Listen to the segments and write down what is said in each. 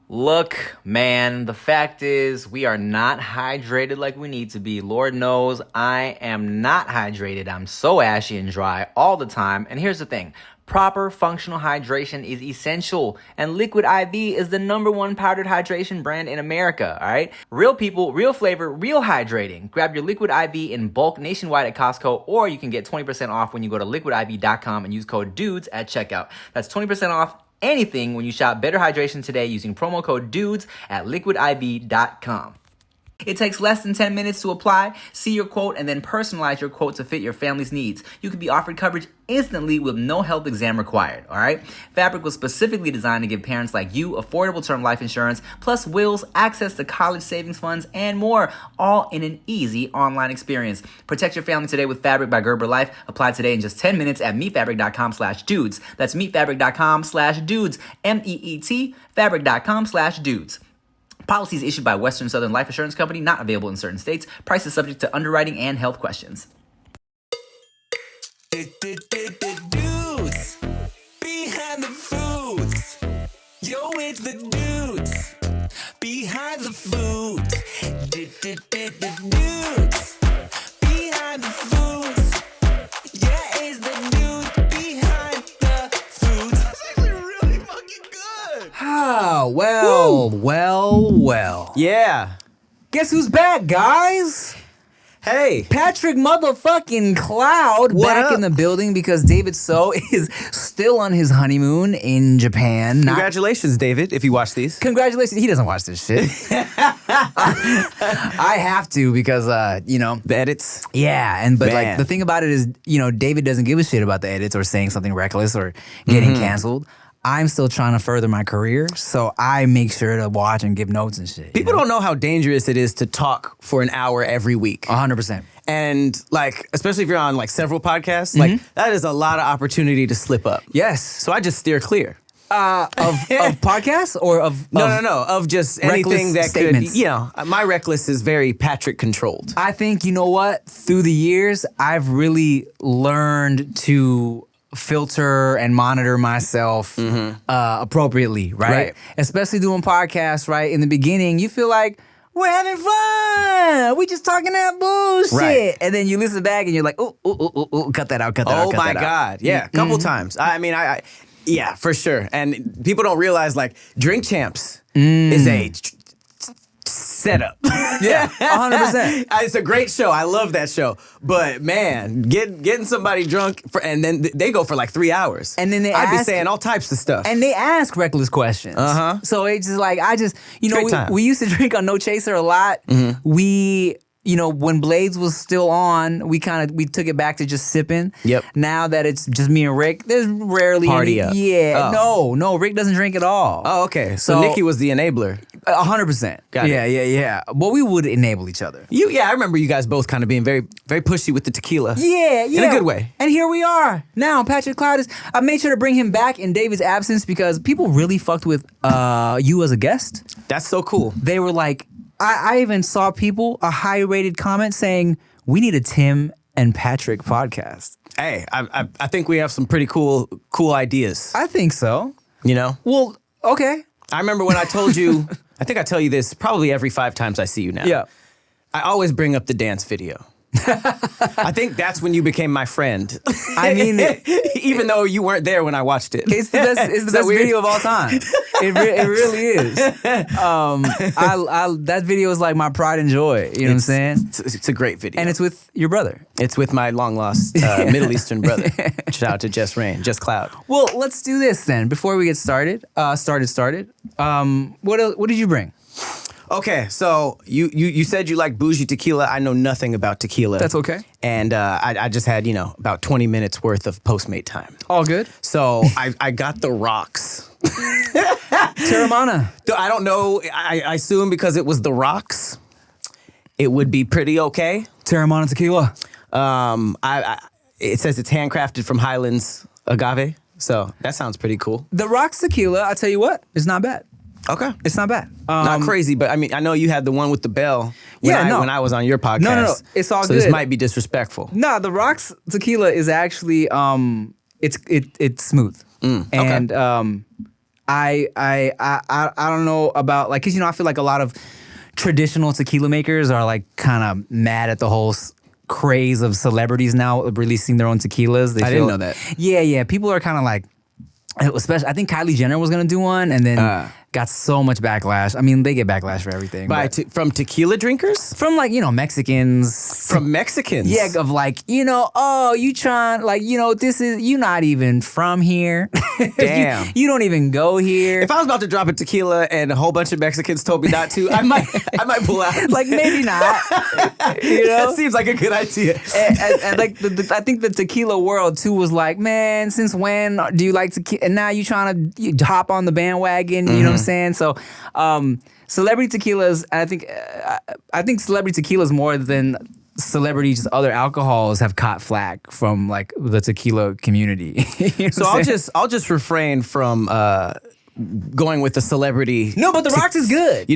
Look, man, the fact is we are not hydrated like we need to be. Lord knows I am not hydrated. I'm so ashy and dry all the time. And here's the thing. Proper functional hydration is essential, and Liquid IV is the #1 powdered hydration brand in America, all right? Real people, real flavor, real hydrating. Grab your Liquid IV in bulk nationwide at Costco, or you can get 20% off when you go to liquidiv.com and use code DUDES at checkout. That's 20% off anything when you shop Better Hydration today using promo code DUDES at liquidiv.com. It takes less than 10 minutes to apply, see your quote, and then personalize your quote to fit your family's needs. You can be offered coverage instantly with no health exam required, all right? Fabric was specifically designed to give parents like you affordable term life insurance, plus wills, access to college savings funds, and more, all in an easy online experience. Protect your family today with Fabric by Gerber Life. Apply today in just 10 minutes at meetfabric.com/dudes. That's meetfabric.com/dudes, MEET, fabric.com/dudes. Policies issued by Western Southern Life Assurance Company, not available in certain states. Prices subject to underwriting and health questions. Dudes behind the foods. Yo, it's the dudes behind the foods. Dudes behind the foods. Yeah, it's the dudes behind the foods. That's actually really fucking good. Oh, well. Yeah. Guess who's back, guys? Hey. Patrick motherfucking Cloud What back up? in the building because David So is still on his honeymoon in Japan. Congratulations, David, if you watch these. Congratulations. He doesn't watch this shit. I have to because, The edits. yeah. But like Man. the thing about it is, David doesn't give a shit about the edits or saying something reckless or getting canceled. I'm still trying to further my career, so I make sure to watch and give notes and shit. People don't know how dangerous it is to talk for an hour every week. 100%. And like, especially if you're on like several podcasts, like that is a lot of opportunity to slip up. Yes. So I just steer clear. Of podcasts or of No, of just anything that statements. could, my reckless is very Patrick controlled. I think, you know what? Through the years, I've really learned to filter and monitor myself appropriately, right? Especially doing podcasts, right? In the beginning, you feel like, we're having fun. We just talking that bullshit. Right. And then you listen back and you're like, ooh, cut that out, cut that out, Oh cut my that out. God. Yeah, a couple times. I mean, yeah, for sure. And people don't realize like Drink Champs is a setup. Yeah, 100%. It's a great show. I love that show. But man, getting somebody drunk and then they go for like 3 hours. And then I'd be ask- saying all types of stuff. And they ask reckless questions. So it's just like, Great time. we used to drink on No Chaser a lot. We, when Blades was still on, we took it back to just sipping. Yep. Now that it's just me and Rick, there's rarely Party any. up. Yeah. Oh. No, Rick doesn't drink at all. Oh, okay. So Nikki was the enabler. 100%. Got it. Yeah. But we would enable each other. I remember you guys both kind of being very, very pushy with the tequila. Yeah. In a good way. And here we are. Now, Patrick Cloud I made sure to bring him back in David's absence because people really fucked with you as a guest. That's so cool. They were like, I even saw a high-rated comment saying, we need a Tim and Patrick podcast. Hey, I think we have some pretty cool ideas. I think so. Well, okay. I remember when I told you, I think I tell you this probably every 5 times I see you now. Yeah. I always bring up the dance video. I think that's when you became my friend. I mean, even though you weren't there when I watched it. it's the best. It's the best video of all time. It really is. That video is like my pride and joy. You know what I'm saying? It's a great video. And it's with your brother. It's with my long lost Middle Eastern brother. Shout out to Just Rain, Just Cloud. Well, let's do this then. Before we get started. What did you bring? Okay, so you said you like bougie tequila. I know nothing about tequila. That's okay. And I just had, about 20 minutes worth of Postmate time. All good. So I got the rocks. Terramana. I don't know. I assume because it was the rocks, it would be pretty okay. Terramana tequila. It says it's handcrafted from Highlands agave. So that sounds pretty cool. The Rocks tequila, I tell you what, it's not bad. Okay. It's not bad. Not crazy, but I mean, I know you had the one with the bell when I was on your podcast. No. It's all so good. This might be disrespectful. No, the Rocks tequila is actually it's smooth. Okay. And I don't know about like, cause I feel like a lot of traditional tequila makers are like kind of mad at the whole craze of celebrities now releasing their own tequilas. I didn't know that. Yeah. People are kind of like, especially I think Kylie Jenner was gonna do one, and then got so much backlash. I mean, they get backlash for everything. From tequila drinkers? From like, Mexicans. From Mexicans? Yeah, of like, oh, you trying, like, this is, you not even from here. Damn. You don't even go here. If I was about to drop a tequila and a whole bunch of Mexicans told me not to, I might pull out. Like, maybe not. That seems like a good idea. And like, I think the tequila world too was like, man, since when do you like tequila? And now you trying to hop on the bandwagon, you know what I'm saying? So, celebrity tequilas, I think celebrity tequilas more than celebrities, other alcohols have caught flack from like the tequila community. So I'll just refrain from going with the celebrity. No, but the Rocks is good.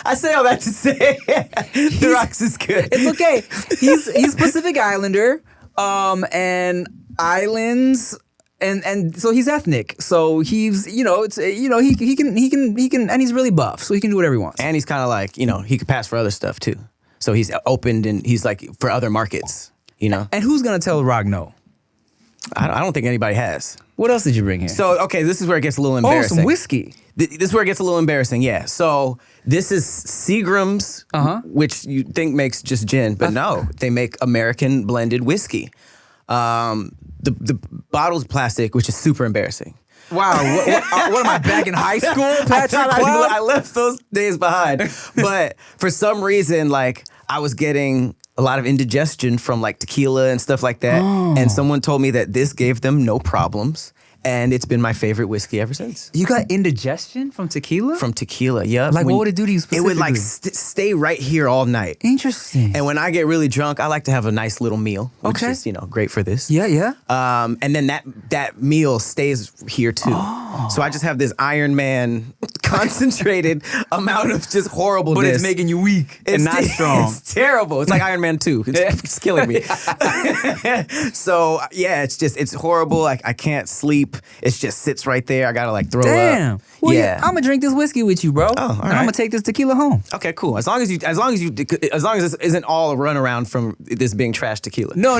I say all that to say the Rocks is good. It's okay. He's Pacific Islander, and islands. And so he's ethnic. So he's he can and he's really buff. So he can do whatever he wants. And he's kind of like, he could pass for other stuff too. So he's opened and he's like for other markets, And who's gonna tell Rock no? I don't think anybody has. What else did you bring here? So okay, this is where it gets a little embarrassing. Oh, some whiskey. This is where it gets a little embarrassing. Yeah. So this is Seagrams, which you think makes just gin, but no, they make American blended whiskey. The bottle's plastic, which is super embarrassing. Wow, what am I, back in high school, Patrick? I left those days behind. But for some reason, like, I was getting a lot of indigestion from like tequila and stuff like that. And someone told me that this gave them no problems. And it's been my favorite whiskey ever since. You got indigestion from tequila? From tequila, yeah. Like, what would it do to you specifically? It would like stay right here all night. Interesting. And when I get really drunk, I like to have a nice little meal, which Okay. is, great for this. Yeah. And then that meal stays here too. So I just have this Iron Man concentrated amount of just horribleness. But it's making you weak and not strong. It's terrible. It's like Iron Man 2. It's killing me. So yeah, it's horrible. Like, I can't sleep. It just sits right there. I gotta like throw up. Well, Yeah. I'm gonna drink this whiskey with you, bro. all And I'm right. gonna take this tequila home. Okay, cool. As long as this isn't all a runaround from this being trash tequila. No.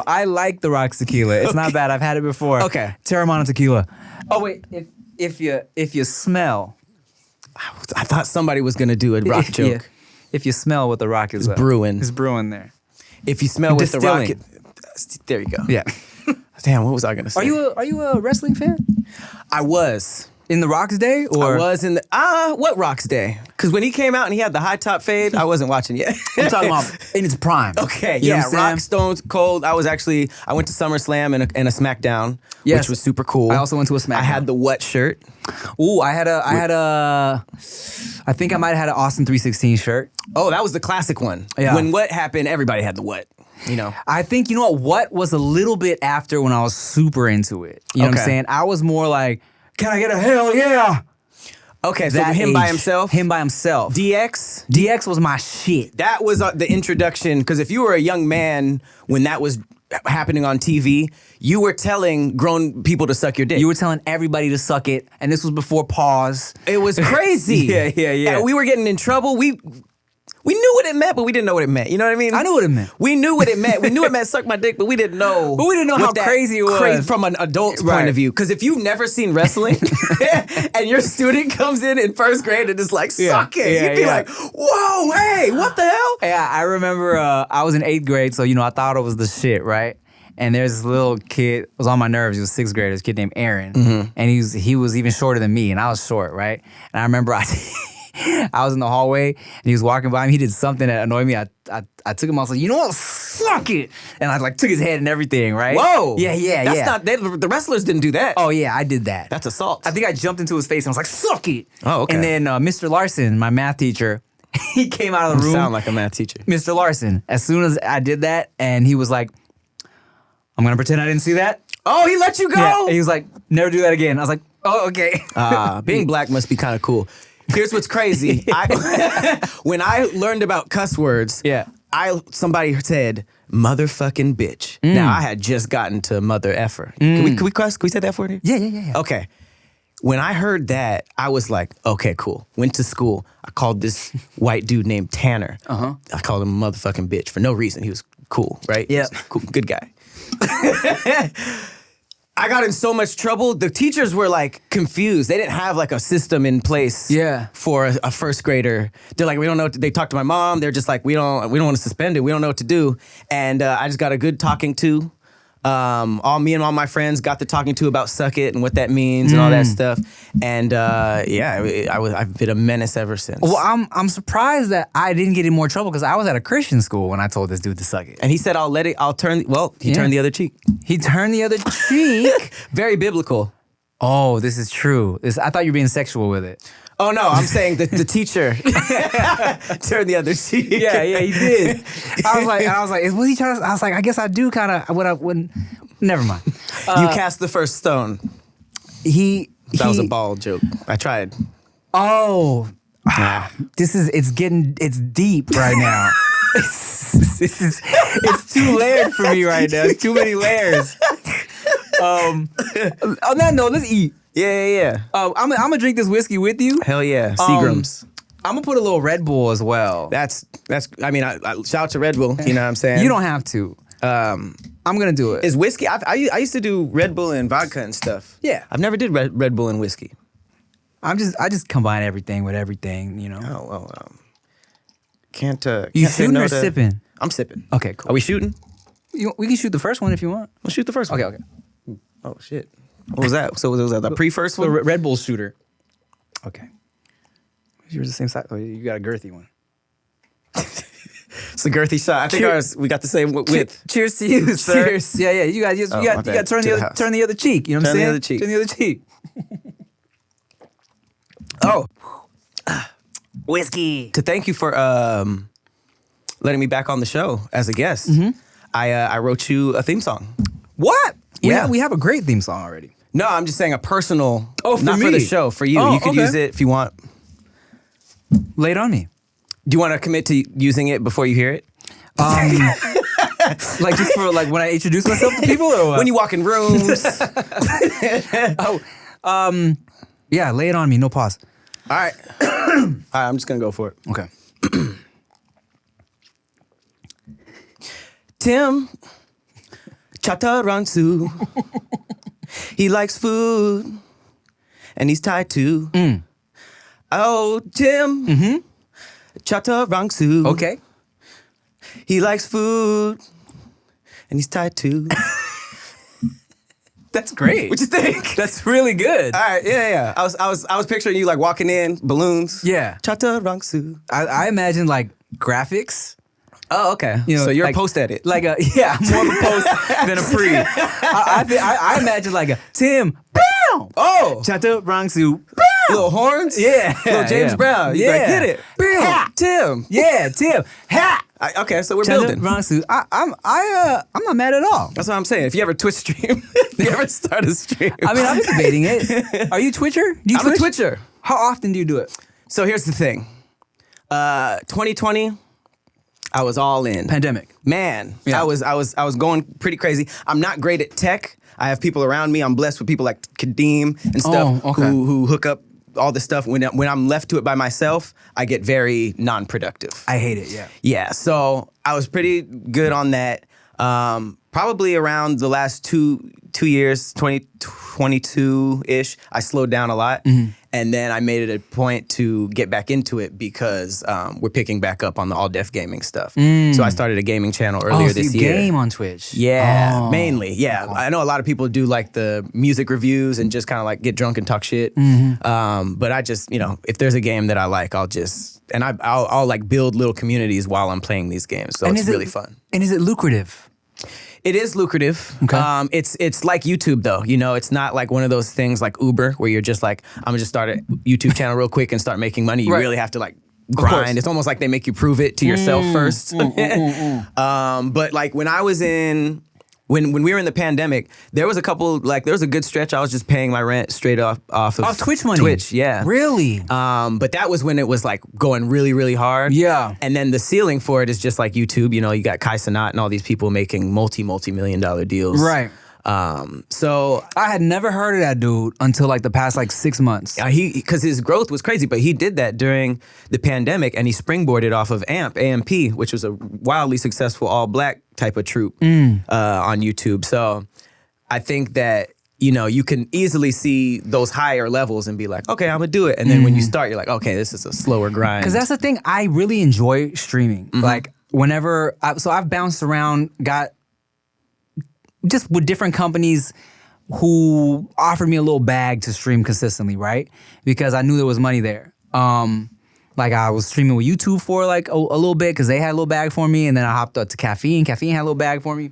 I like the Rocks tequila. It's not bad. I've had it before. Okay. Terramana tequila. Oh wait, if you smell, I thought somebody was gonna do a rock joke. Yeah. If you smell what the Rock is brewing. it's brewing there. If you smell what the rock, Distilling. there you go. Yeah. Damn, what was I gonna say? Are you a wrestling fan? I was. In the Rock's day, or I was in the what Rock's day? Because when he came out and he had the high top fade, I wasn't watching yet. I'm talking about in its prime. Okay, You know yeah, what I'm saying? Rock, Stone Cold. I went to SummerSlam and a SmackDown, Yes. which was super cool. I also went to a SmackDown. I had the what shirt? Ooh, I think I might have had an Austin 316 shirt. Oh, that was the classic one. Yeah. When what happened, everybody had the what. I think, what was a little bit after when I was super into it. You know what I'm Okay. saying? I was more like, can I get a hell yeah? Okay, so That him by age. himself? Him by himself. DX? DX was my shit. That was the introduction, because if you were a young man when that was happening on TV, you were telling grown people to suck your dick. You were telling everybody to suck it, and this was before pause. It was crazy. Yeah. And we were getting in trouble. We knew what it meant, but we didn't know what it meant. You know what I mean? I knew what it meant. We knew what it meant. We knew it meant suck my dick, but we didn't know. But we didn't know what how that crazy it was. from an adult's Right. point of view. Because if you've never seen wrestling and your student comes in first grade and is like, suck it, Yeah, you'd be yeah. like, whoa, hey, what the hell? Yeah, I remember I was in 8th grade, so I thought it was the shit, right? And there's this little kid, was on my nerves. He was 6th grade. This kid named Aaron, and he was even shorter than me, and I was short, right? And I remember I was in the hallway, and he was walking by me. He did something that annoyed me. I took him. I was like, you know what? Suck it! And I like took his head and everything, right? Whoa. Yeah. That's not, the wrestlers didn't do that. Oh yeah, I did that. That's assault. I think I jumped into his face and was like, suck it! Oh, okay. And then Mr. Larson, my math teacher, he came out of the You room. sound like a math teacher. Mr. Larson, as soon as I did that, and he was like, I'm gonna pretend I didn't see that. Oh, he let you go? Yeah. And he was like, never do that again. I was like, oh, okay. Being black must be kind of cool. Here's what's crazy. When I learned about cuss words, Yeah. somebody said motherfucking bitch. Now I had just gotten to mother effer. Can we cuss? Can we say that for you? Yeah. Okay. when I heard that, I was like, okay, cool. Went to school. I called this white dude named Tanner. I called him a motherfucking bitch for no reason. He was cool, right? Yeah. Cool, good guy. I got in so much trouble. The teachers were like confused. They didn't have like a system in place for a first grader. They're like, we don't know. They talked to my mom. They're just like, we don't want to suspend it. We don't know what to do. And I just got a good talking to. Me and all my friends got the talking to about suck it and what that means and all that stuff. And I've been a menace ever since. Well, I'm surprised that I didn't get in more trouble because I was at a Christian school when I told this dude to suck it. And he said, he turned the other cheek. He turned the other cheek. Very biblical. Oh, this is true. I thought you were being sexual with it. Oh no, I'm saying the teacher turned the other cheek. Yeah, he did. I was like, was he trying to? I was like, I guess I do kind of. What I wouldn't. Never mind. You cast the first stone. That was a ball joke. I tried. Oh, it's deep right now. It's too layered for me right now. It's too many layers. On that note, let's eat. Yeah. I'm gonna drink this whiskey with you. Hell yeah, Seagrams. I'm gonna put a little Red Bull as well. That's. I mean, I shout out to Red Bull. You know what I'm saying? You don't have to. I'm gonna do it. Is whiskey? I used to do Red Bull and vodka and stuff. Yeah. I've never did Red Bull and whiskey. I just combine everything with everything. You know. Oh well. Can't. You can't say shooting no or to- sipping? I'm sipping. Okay, cool. Are we shooting? We can shoot the first one if you want. We'll shoot the first one. Okay. Oh shit. What was that? So was that the pre-first The one? Red Bull shooter. Okay. Yours the same size? Oh, you got a girthy one. It's a girthy shot. I think ours, we got the same width. Cheers to you, sir. Cheers. Yeah. You got to turn the other cheek. You know what I'm saying? the other cheek. Turn the other cheek. Oh, Whiskey. to thank you for letting me back on the show as a guest. I wrote you a theme song. What? Yeah. We have a great theme song already. No, I'm just saying a personal. Oh, for not me. for the show, for you. Oh, You could okay. use it if you want. Lay it on me. Do you want to commit to using it before you hear it? Like just for like when I introduce myself to people or what? When you walk in rooms. Yeah, lay it on me. No pause. All right. All right, I'm just going to go for it. Okay. Tim Chatarangsu. He likes food and he's tied to. Oh, Tim Chatarangsu. Okay. He likes food and he's tied to. That's great. What you think? That's really good. All right, yeah. I was picturing you like walking in, balloons. Yeah. Chatarangsu. I imagine like graphics. Oh, okay. You know, so you're like- a post edit. Like a more of a post than a pre. I imagine like a Tim. Bam! Oh, Chaturangsu. little horns. Yeah. Little James yeah. Brown. You Yeah. like, hit it. Bam. Ha, Tim. Yeah, Tim. Ha! Okay, so we're building. Chaturangsu. I'm not mad at all. That's what I'm saying. If you ever Twitch stream, if you ever start a stream. I mean, I've been debating it. Are you Twitcher? Do you I'm a Twitch? Twitcher. How often do you do it? So here's the thing. 2020, I was all in. Pandemic. Man, Yeah. I was going pretty crazy. I'm not great at tech. I have people around me. I'm blessed with people like Kadeem and stuff Oh, okay. who hook up all this stuff. When I'm left to it by myself, I get very non-productive. I hate it, yeah. Yeah, so I was pretty good on that. Probably around the last two years, 2022-ish, I slowed down a lot. And then I made it a point to get back into it because we're picking back up on the all deaf gaming stuff. So I started a gaming channel earlier so this you year. game on Twitch. Yeah, Oh. mainly. Yeah, I know a lot of people do like the music reviews and just kind of like get drunk and talk shit. But I just, if there's a game that I like, I'll like build little communities while I'm playing these games. So it's really fun. And is it lucrative? It is lucrative. Okay. It's like YouTube though. It's not like one of those things like Uber where you're just like, I'm gonna just start a YouTube channel real quick and start making money. You Right. really have to like course. grind. It's almost like they make you prove it to yourself first. But like when I was when we were in the pandemic, there was a good stretch I was just paying my rent straight off of Twitch money? Twitch, yeah. Really? But that was when it was like going really, really hard. Yeah. And then the ceiling for it is just like YouTube. You got Kai Cenat and all these people making multi-million dollar deals. Right. So I had never heard of that dude until like the past like 6 months. because his growth was crazy, but he did that during the pandemic, and he springboarded off of AMP, which was a wildly successful all black type of troupe on YouTube. So I think that, you know, you can easily see those higher levels and be like, okay, I'm gonna do it. And then when you start, you're like, okay, this is a slower grind. Because that's the thing, I really enjoy streaming. Like whenever, so I've bounced around, got just with different companies who offered me a little bag to stream consistently, right? Because I knew there was money there. Like I was streaming with YouTube for like a little bit because they had a little bag for me, and then I hopped up to Caffeine. Caffeine had a little bag for me.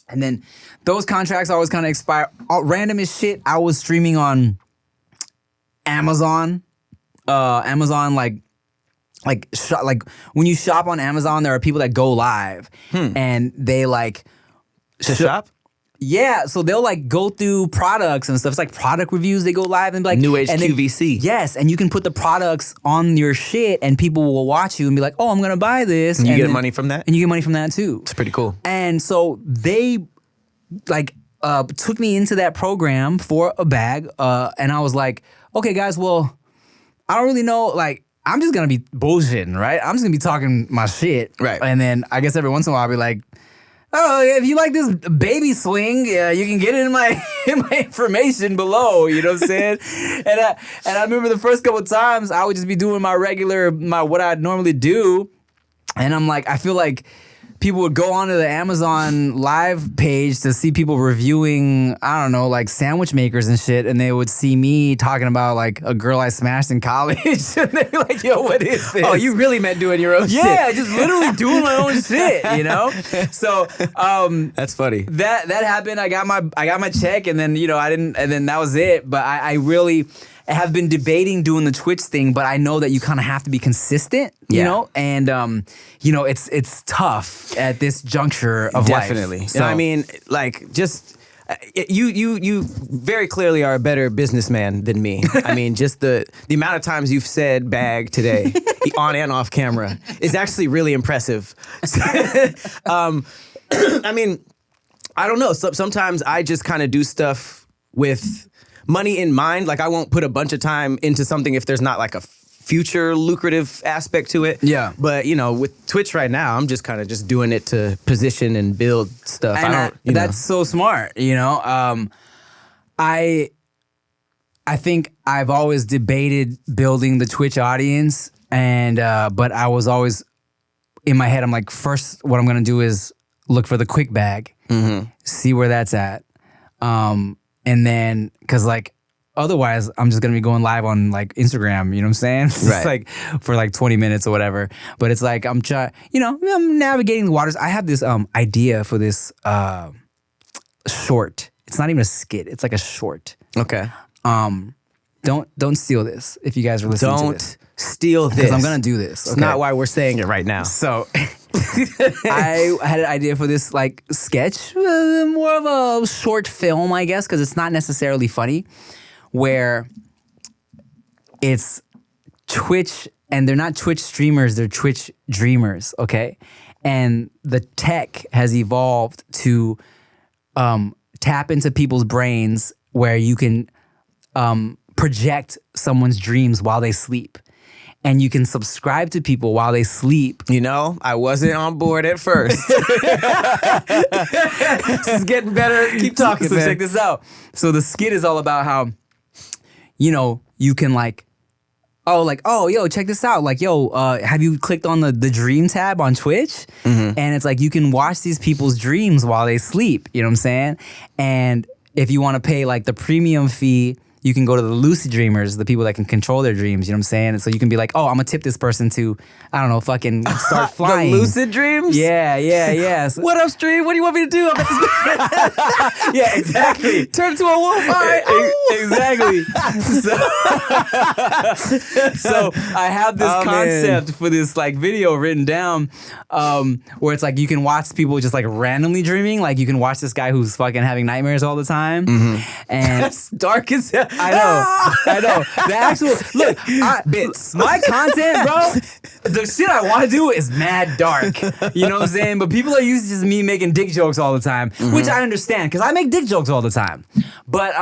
And then those contracts always kind of expire. Random as shit, I was streaming on Amazon. Amazon, like when you shop on Amazon, there are people that go live and they like to shop? Yeah, so they'll like go through products and stuff. It's like product reviews. They go live and be like New Age and then- QVC. yes, and you can put the products on your shit, and people will watch you and be like, "Oh, I'm gonna buy this." And you get then- money from that? and you get money from that too. It's pretty cool. And so they like took me into that program for a bag, and I was like, "Okay, guys, well, I don't really know, like." I'm just gonna be bullshitting, right? I'm just gonna be talking my shit. Right. And then I guess every once in a while I'll be like, oh, if you like this baby swing, you can get it in my information below. You know what I'm saying? and I remember the first couple of times I would just be doing my what I'd normally do, and I'm like, I feel like people would go onto the Amazon live page to see people reviewing, I don't know, like sandwich makers and shit, and they would see me talking about like a girl I smashed in college, and they'd be like, yo, what is this? Oh, you really meant doing your own shit. Yeah, just literally doing my own shit, you know? So That's funny. that happened. I got my check, and then, you know, and then that was it. But I really have been debating doing the Twitch thing, but I know that you kind of have to be consistent, you Yeah. know? And you know, it's tough at this juncture of Definitely. life. So, I mean, like, just you very clearly are a better businessman than me. I mean, just the amount of times you've said bag today, on and off camera, is actually really impressive. I mean, I don't know. Sometimes I just kind of do stuff with money in mind. Like, I won't put a bunch of time into something if there's not like a future lucrative aspect to it. Yeah. But, you know, with Twitch right now, I'm just kind of just doing it to position and build stuff. And that's so smart, you know? I think I've always debated building the Twitch audience, and but I was always in my head, I'm like, first what I'm gonna do is look for the quick bag, see where that's at. And then, cause like, otherwise I'm just gonna be going live on like Instagram, you know what I'm saying? It's Right. like for like 20 minutes or whatever. But it's like, I'm navigating the waters. I have this idea for this short. It's not even a skit, it's like a short. Okay. Don't steal this if you guys are listening to this. Don't steal this. Because I'm gonna do this. It's not why we're saying it right now. So I had an idea for this like sketch, more of a short film, I guess, because it's not necessarily funny, where it's Twitch, and they're not Twitch streamers, they're Twitch dreamers, okay? And the tech has evolved to tap into people's brains where you can project someone's dreams while they sleep. And you can subscribe to people while they sleep. You know, I wasn't on board at first. This is getting better. Keep talking, So man. check this out. So the skit is all about how, you know, you can like, yo, check this out. Like, yo, have you clicked on the dream tab on Twitch? And it's like, you can watch these people's dreams while they sleep. You know what I'm saying? And if you want to pay like the premium fee, you can go to the lucid dreamers, the people that can control their dreams. You know what I'm saying? And so you can be like, oh, I'm gonna tip this person to, I don't know, fucking start flying. The lucid dreams? Yeah. So, What up, stream? What do you want me to do? I'm about to yeah, exactly. turn to a wolf. All right. Exactly. So I have this Oh, concept for this like video written down, where it's like you can watch people just like randomly dreaming. Like you can watch this guy who's fucking having nightmares all the time, and That's dark as hell. I know. The actual look, Bits. my content, bro. The shit I want to do is mad dark. You know what I'm saying? But people are used to just me making dick jokes all the time, which I understand because I make dick jokes all the time. But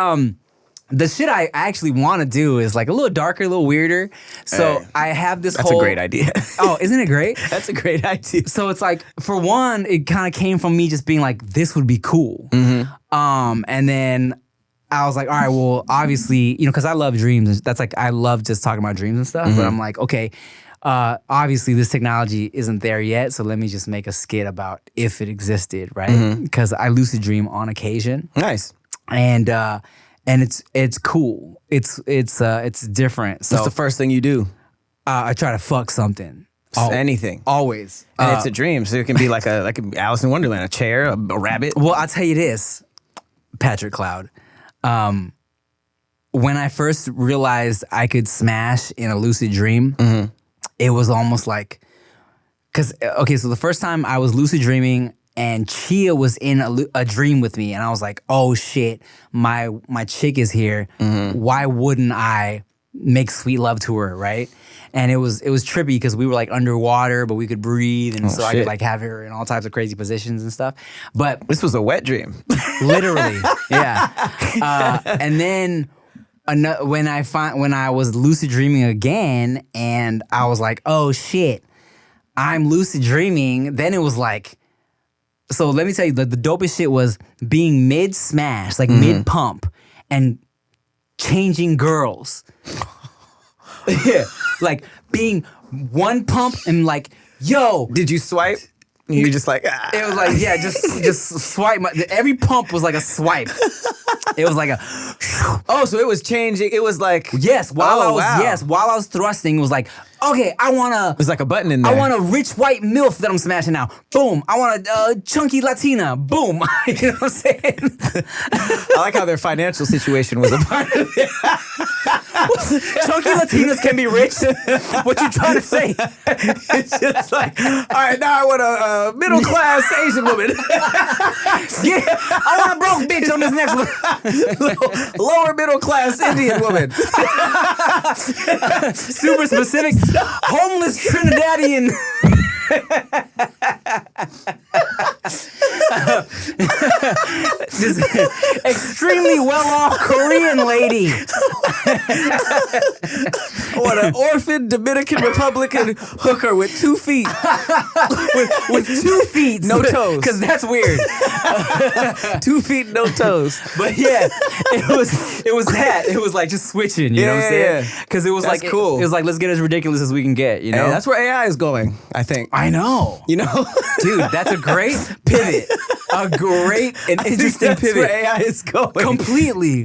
the shit I actually want to do is like a little darker, a little weirder. So I have this. That's a great idea. Oh, isn't it great? That's a great idea. So it's like, for one, it kind of came from me just being like, this would be cool. And then I was like, all right, well, obviously, because I love dreams. That's like, I love just talking about dreams and stuff. But I'm like, okay, obviously this technology isn't there yet. So let me just make a skit about if it existed, right? Because I lucid dream on occasion. Nice. And it's cool. It's different. So What's the first thing you do? I try to fuck something. Anything. Always. And it's a dream, so it can be like a Alice in Wonderland, a chair, a rabbit. Well, I'll tell you this, Patrick Cloud. When I first realized I could smash in a lucid dream, it was almost like, so the first time I was lucid dreaming and Chia was in a dream with me, and I was like, oh shit, my chick is here. Why wouldn't I make sweet love to her, right? And it was trippy because we were like underwater, but we could breathe, and so I could like have her in all types of crazy positions and stuff. But This was a wet dream. literally, yeah. And then when I was lucid dreaming again, and I was like, oh shit, I'm lucid dreaming. Then it was like, so let me tell you, the dopest shit was being mid smash, like mid pump, and changing girls. Yeah, like being one pump and like, yo. Did you swipe? You just like, ah. It was like, yeah, just swipe. Every pump was like a swipe. It was like a. Oh, so it was changing. It was like, Yes, while wow. while I was thrusting, it was like, okay, I want to. There's like a button in there. I want a rich white MILF that I'm smashing now. Boom. I want a chunky Latina. Boom. You know what I'm saying? I like how their financial situation was a part of it. Chunky Latinas can be rich. What you trying to say? It's just like, all right, now I want a middle class Asian woman. Yeah, I want a broke bitch on this next one. Lower middle class Indian woman. Super specific. Homeless Trinidadian. This extremely well-off Korean lady. I want an orphan Dominican Republican hooker with 2 feet. with 2 feet, No toes. Because that's weird. 2 feet, no toes. But yeah, it was that. It was like just switching. You know what I'm saying? Yeah. Because it was That's like cool. It was like, let's get as ridiculous as we can get. You know, Hey, that's where AI is going, I think. I know. You know? Dude, that's a great pivot. A great and interesting That's pivot. where AI is going. Completely.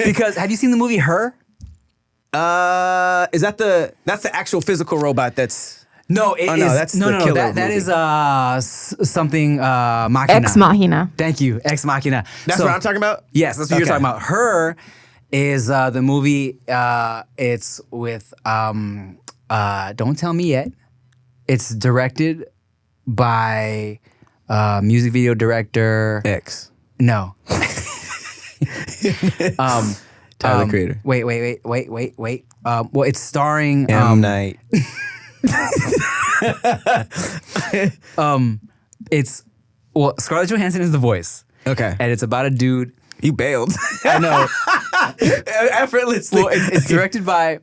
Because have you seen the movie Her? Is that's the actual physical robot that's... No, it is. Oh, no, that's the killer that movie. is something Machina. Ex Machina. Thank you, Ex Machina. That's So- what I'm talking about? Yes, that's what you're Okay. talking about. Her is the movie. It's with Don't Tell Me Yet. It's directed by music video director. X. No. Tyler the Creator. Wait. Well, it's starring M. Night. It's Scarlett Johansson is the voice. Okay. And it's about a dude. You bailed. I know. Effortlessly. Well, it's directed by.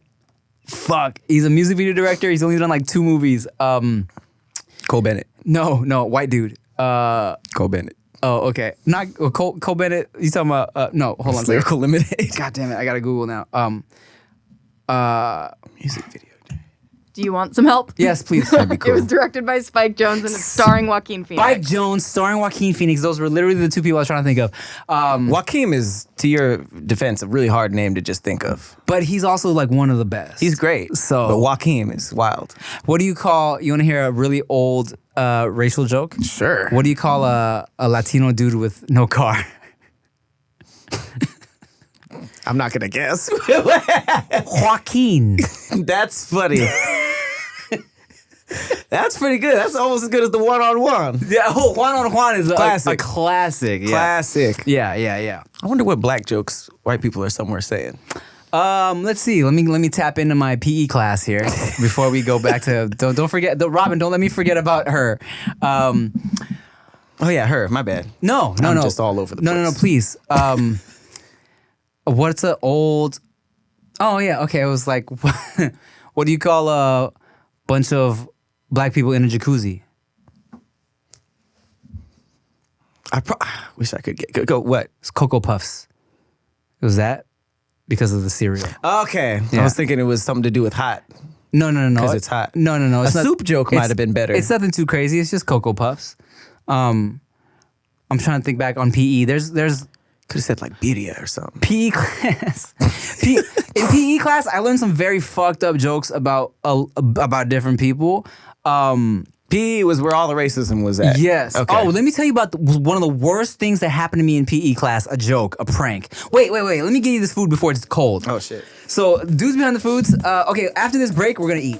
Fuck. He's a music video director. He's only done like 2 movies. Cole Bennett. No, white dude. Cole Bennett. Oh, okay. Not Cole Bennett. You talking about? No, hold on. a second. Lyrical Lemonade. God damn it! I gotta Google now. Music video. Do you want some help? Yes, please. It was directed by Spike Jones and it's starring Joaquin Phoenix. Spike Jones starring Joaquin Phoenix. Those were literally the 2 people I was trying to think of. Joaquin is, to your defense, a really hard name to just think of. But he's also like one of the best. He's great. So- but Joaquin is wild. What do you call? You want to hear a really old racial joke? Sure. What do you call a Latino dude with no car? I'm not gonna guess. Joaquin. That's funny. That's pretty good. That's almost as good as the one-on-one. Yeah, Juan on Juan is Classic. a classic. Yeah. Classic. Yeah. I wonder what black jokes white people are somewhere saying. Let's see. Let me tap into my PE class here before we go back to. Don't forget, Robin. Don't let me forget about her. Oh yeah, her. My bad. No, I'm just all over the place. No, please. What's an old? Oh yeah, okay. It was like, what do you call a bunch of black people in a jacuzzi? I wish I could go. What? It's Cocoa Puffs. It was that because of the cereal. Okay, Yeah. I was thinking it was something to do with hot. No. 'Cause it's hot. No. It's A soup joke might have been better. It's nothing too crazy. It's just Cocoa Puffs. I'm trying to think back on PE. There's Could have said like birria or something. PE class. In PE class, I learned some very fucked up jokes about different people. PE was where all the racism was at. Yes. Okay. Oh, let me tell you about one of the worst things that happened to me in PE class. A joke, a prank. Wait. Let me get you this food before it's cold. Oh shit. So, dudes behind the foods. Okay, after this break, we're gonna eat.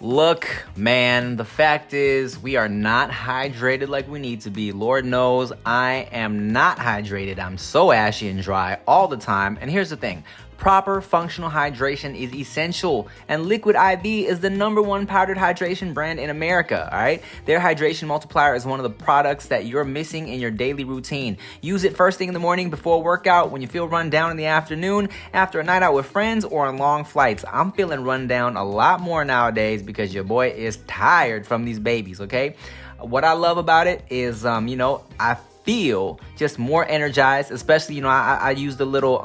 Look, man, the fact is we are not hydrated like we need to be. Lord knows I am not hydrated. I'm so ashy and dry all the time. And here's the thing. Proper functional hydration is essential, and Liquid IV is the #1 powdered hydration brand in America, all right? Their hydration multiplier is one of the products that you're missing in your daily routine. Use it first thing in the morning before a workout, when you feel run down in the afternoon, after a night out with friends, or on long flights. I'm feeling run down a lot more nowadays because your boy is tired from these babies, okay? What I love about it is, I feel just more energized, especially, I use the little,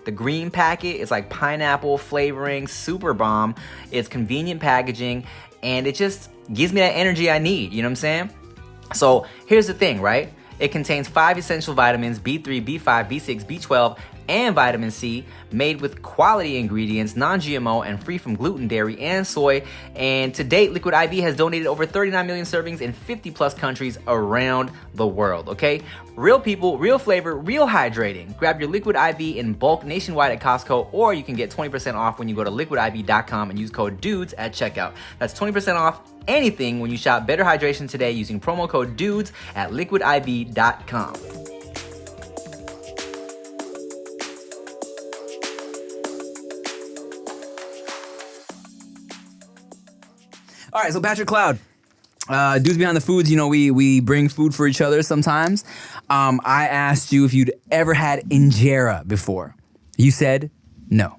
the green packet. It's like pineapple flavoring, super bomb. It's convenient packaging, and it just gives me that energy I need, you know what I'm saying? So here's the thing, right? It contains 5 essential vitamins, B3, B5, B6, B12, and vitamin C, made with quality ingredients, non-GMO, and free from gluten, dairy, and soy. And to date, Liquid IV has donated over 39 million servings in 50 plus countries around the world, okay? Real people, real flavor, real hydrating. Grab your Liquid IV in bulk nationwide at Costco, or you can get 20% off when you go to liquidiv.com and use code DUDES at checkout. That's 20% off anything when you shop Better Hydration today using promo code DUDES at liquidiv.com. All right, so Patrick Cloud, dudes behind the foods. We bring food for each other sometimes. I asked you if you'd ever had injera before. You said no.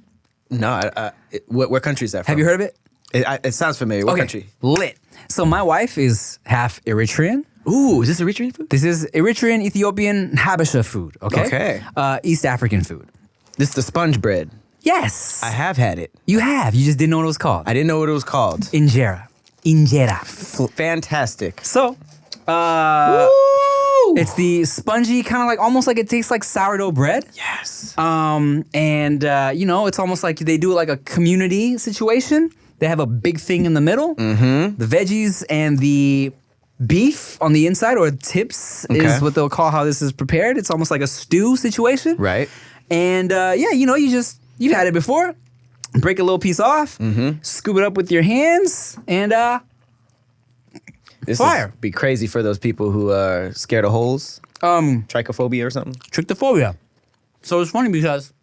No. What country is that from? Have you heard of it? It sounds familiar. What country? Lit. So my wife is half Eritrean. Ooh, is this Eritrean food? This is Eritrean, Ethiopian, Habesha food. Okay. East African food. This is the sponge bread. Yes. I have had it. You have. You just didn't know what it was called. I didn't know what it was called. Injera. Fantastic. So, it's the spongy kind of like almost like it tastes like sourdough bread. Yes. It's almost like they do it like a community situation. They have a big thing in the middle. Mm-hmm. The veggies and the beef on the inside, or tips, is what they'll call how this is prepared. It's almost like a stew situation. Right. And you've had it before. Break a little piece off, scoop it up with your hands, and This fire. Be crazy for those people who are scared of holes. Trichophobia or something. Tryptophobia. So it's funny because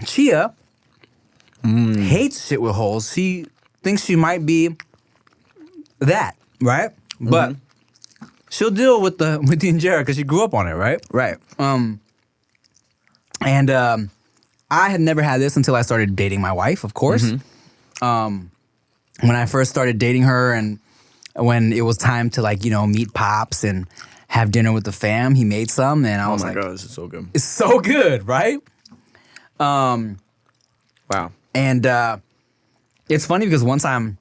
Chia hates shit with holes. She thinks she might be that, right? But she'll deal with the injera because she grew up on it, right? Right. I had never had this until I started dating my wife, of course. When I first started dating her, and when it was time to meet Pops and have dinner with the fam, he made some, and I was like, God, this is so good. it's so good, right? Wow. And it's funny because one time,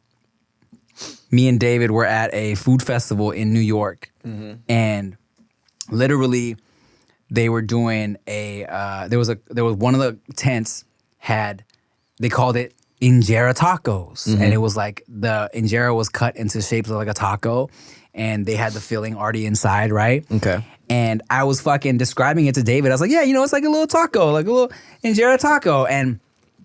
me and David were at a food festival in New York, and literally, they were doing there was one of the tents they called it injera tacos, and it was like the injera was cut into shapes of like a taco, and they had the filling already inside, right? Okay. And I was fucking describing it to David. I was like, yeah, it's like a little taco, like a little injera taco, and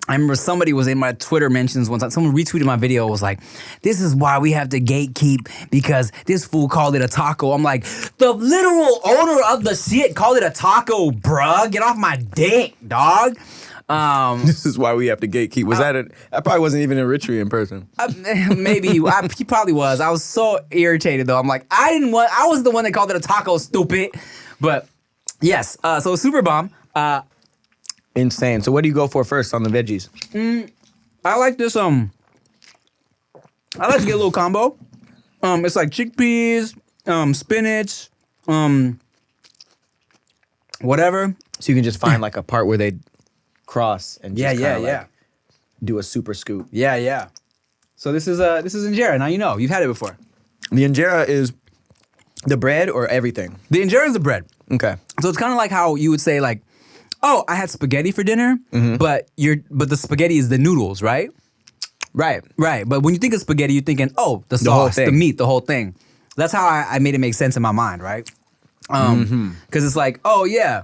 I remember somebody was in my Twitter mentions one time. Someone retweeted my video. Was like, "This is why we have to gatekeep because this fool called it a taco." I'm like, the literal owner of the shit called it a taco, bruh. Get off my dick, dog. This is why we have to gatekeep. Was that I probably wasn't even an Eritrean person. Maybe he probably was. I was so irritated though. I'm like, I was the one that called it a taco, stupid. But yes, so super bomb. Insane. So what do you go for first on the veggies? I like this. I like to get a little combo. It's like chickpeas, spinach, whatever. So you can just find like a part where they cross and just kinda, like, do a super scoop. Yeah. So this is injera. Now you know you've had it before. The injera is the bread or everything? The injera is the bread. Okay. So it's kind of like how you would say like, oh, I had spaghetti for dinner, but the spaghetti is the noodles, right? Right. Right. But when you think of spaghetti, you're thinking, oh, the whole sauce, the thing. meat, the whole thing. That's how I made it make sense in my mind, right? Because it's like, oh yeah,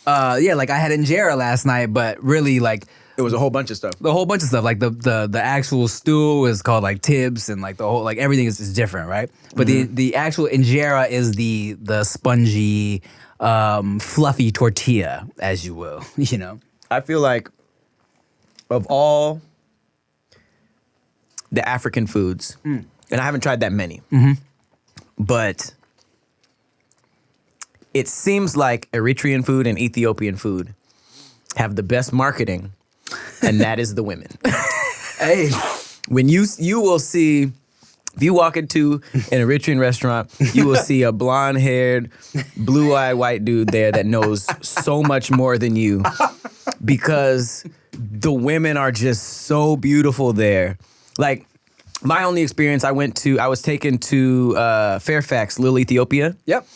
like I had injera last night, but really like It was a whole bunch of stuff. the whole bunch of stuff. Like the actual stew is called like tips, and like the whole like everything is different, right? But the actual injera is the spongy, fluffy tortilla, as you will, you know. I feel like of all the African foods, and I haven't tried that many, but it seems like Eritrean food and Ethiopian food have the best marketing, and that is the women. Hey, When you will see, if you walk into an Eritrean restaurant, you will see a blonde-haired, blue-eyed white dude there that knows so much more than you because the women are just so beautiful there. Like, my only experience, I was taken to Fairfax, Little Ethiopia. yep.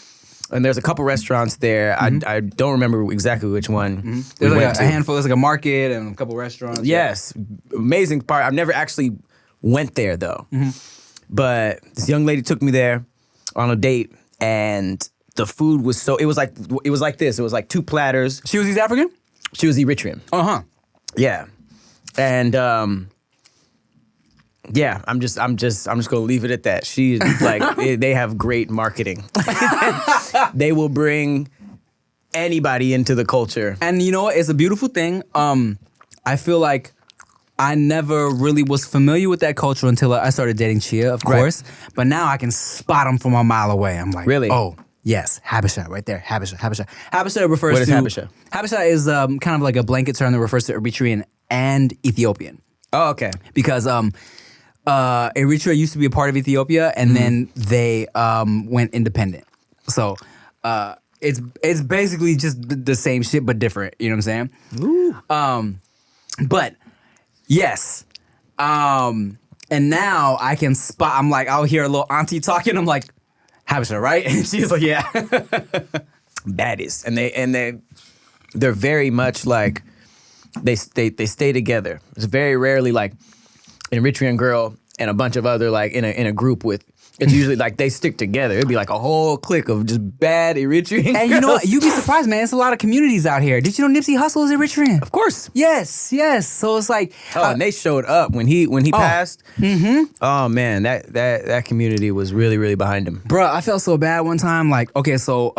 And there's a couple restaurants there. I don't remember exactly which one we There's like went a to. handful. There's like a market and a couple restaurants. Yes, amazing part. I've never actually went there though. But this young lady took me there on a date, and the food was so. It was like this. It was like two platters. She was East African. She was Eritrean. Yeah, and yeah, I'm just gonna leave it at that. She like they have great marketing. They will bring anybody into the culture. And you know what? It's a beautiful thing. I feel like I never really was familiar with that culture until I started dating Chia, of course. But now I can spot them from a mile away. I'm like, Really? Oh, yes, Habesha, right there. Habesha. Habesha refers What is to Habesha? Habesha is kind of like a blanket term that refers to Eritrean and Ethiopian. Oh, okay. Because Eritrea used to be a part of Ethiopia, and then they went independent. So it's basically just the same shit but different. You know what I'm saying? But yes, and now I can spot. I'm like, I'll hear a little auntie talking. I'm like, Habesha, right? And she's like, yeah. Baddies, and they're very much like they stay together. It's very rarely like an Eritrean girl and a bunch of other like in a group with. It's usually like they stick together. It'd be like a whole clique of just bad Eritrean And you know what? girls. You'd be surprised, man. It's a lot of communities out here. Did you know Nipsey Hussle is Eritrean? Of course. Yes. So it's like, Oh, and they showed up when he passed. Oh man, that community was really, really behind him. bruh, I felt so bad one time. Like, okay, so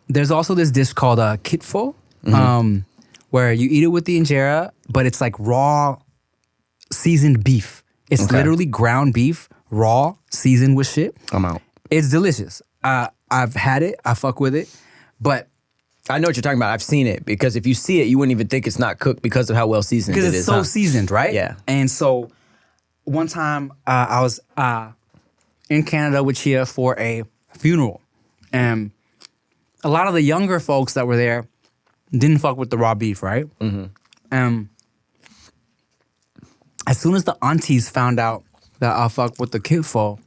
there's also this dish called kitfo, where you eat it with the injera, but it's like raw seasoned beef. It's Okay. literally ground beef, raw, seasoned with shit. I'm out. It's delicious. I've had it. I fuck with it, but I know what you're talking about. I've seen it because if you see it, you wouldn't even think it's not cooked because of how well seasoned it because is. it's so huh? seasoned, right? Yeah. And so one time I was in Canada with Chia for a funeral, and a lot of the younger folks that were there didn't fuck with the raw beef, right? As soon as the aunties found out that I fuck with the kitfo,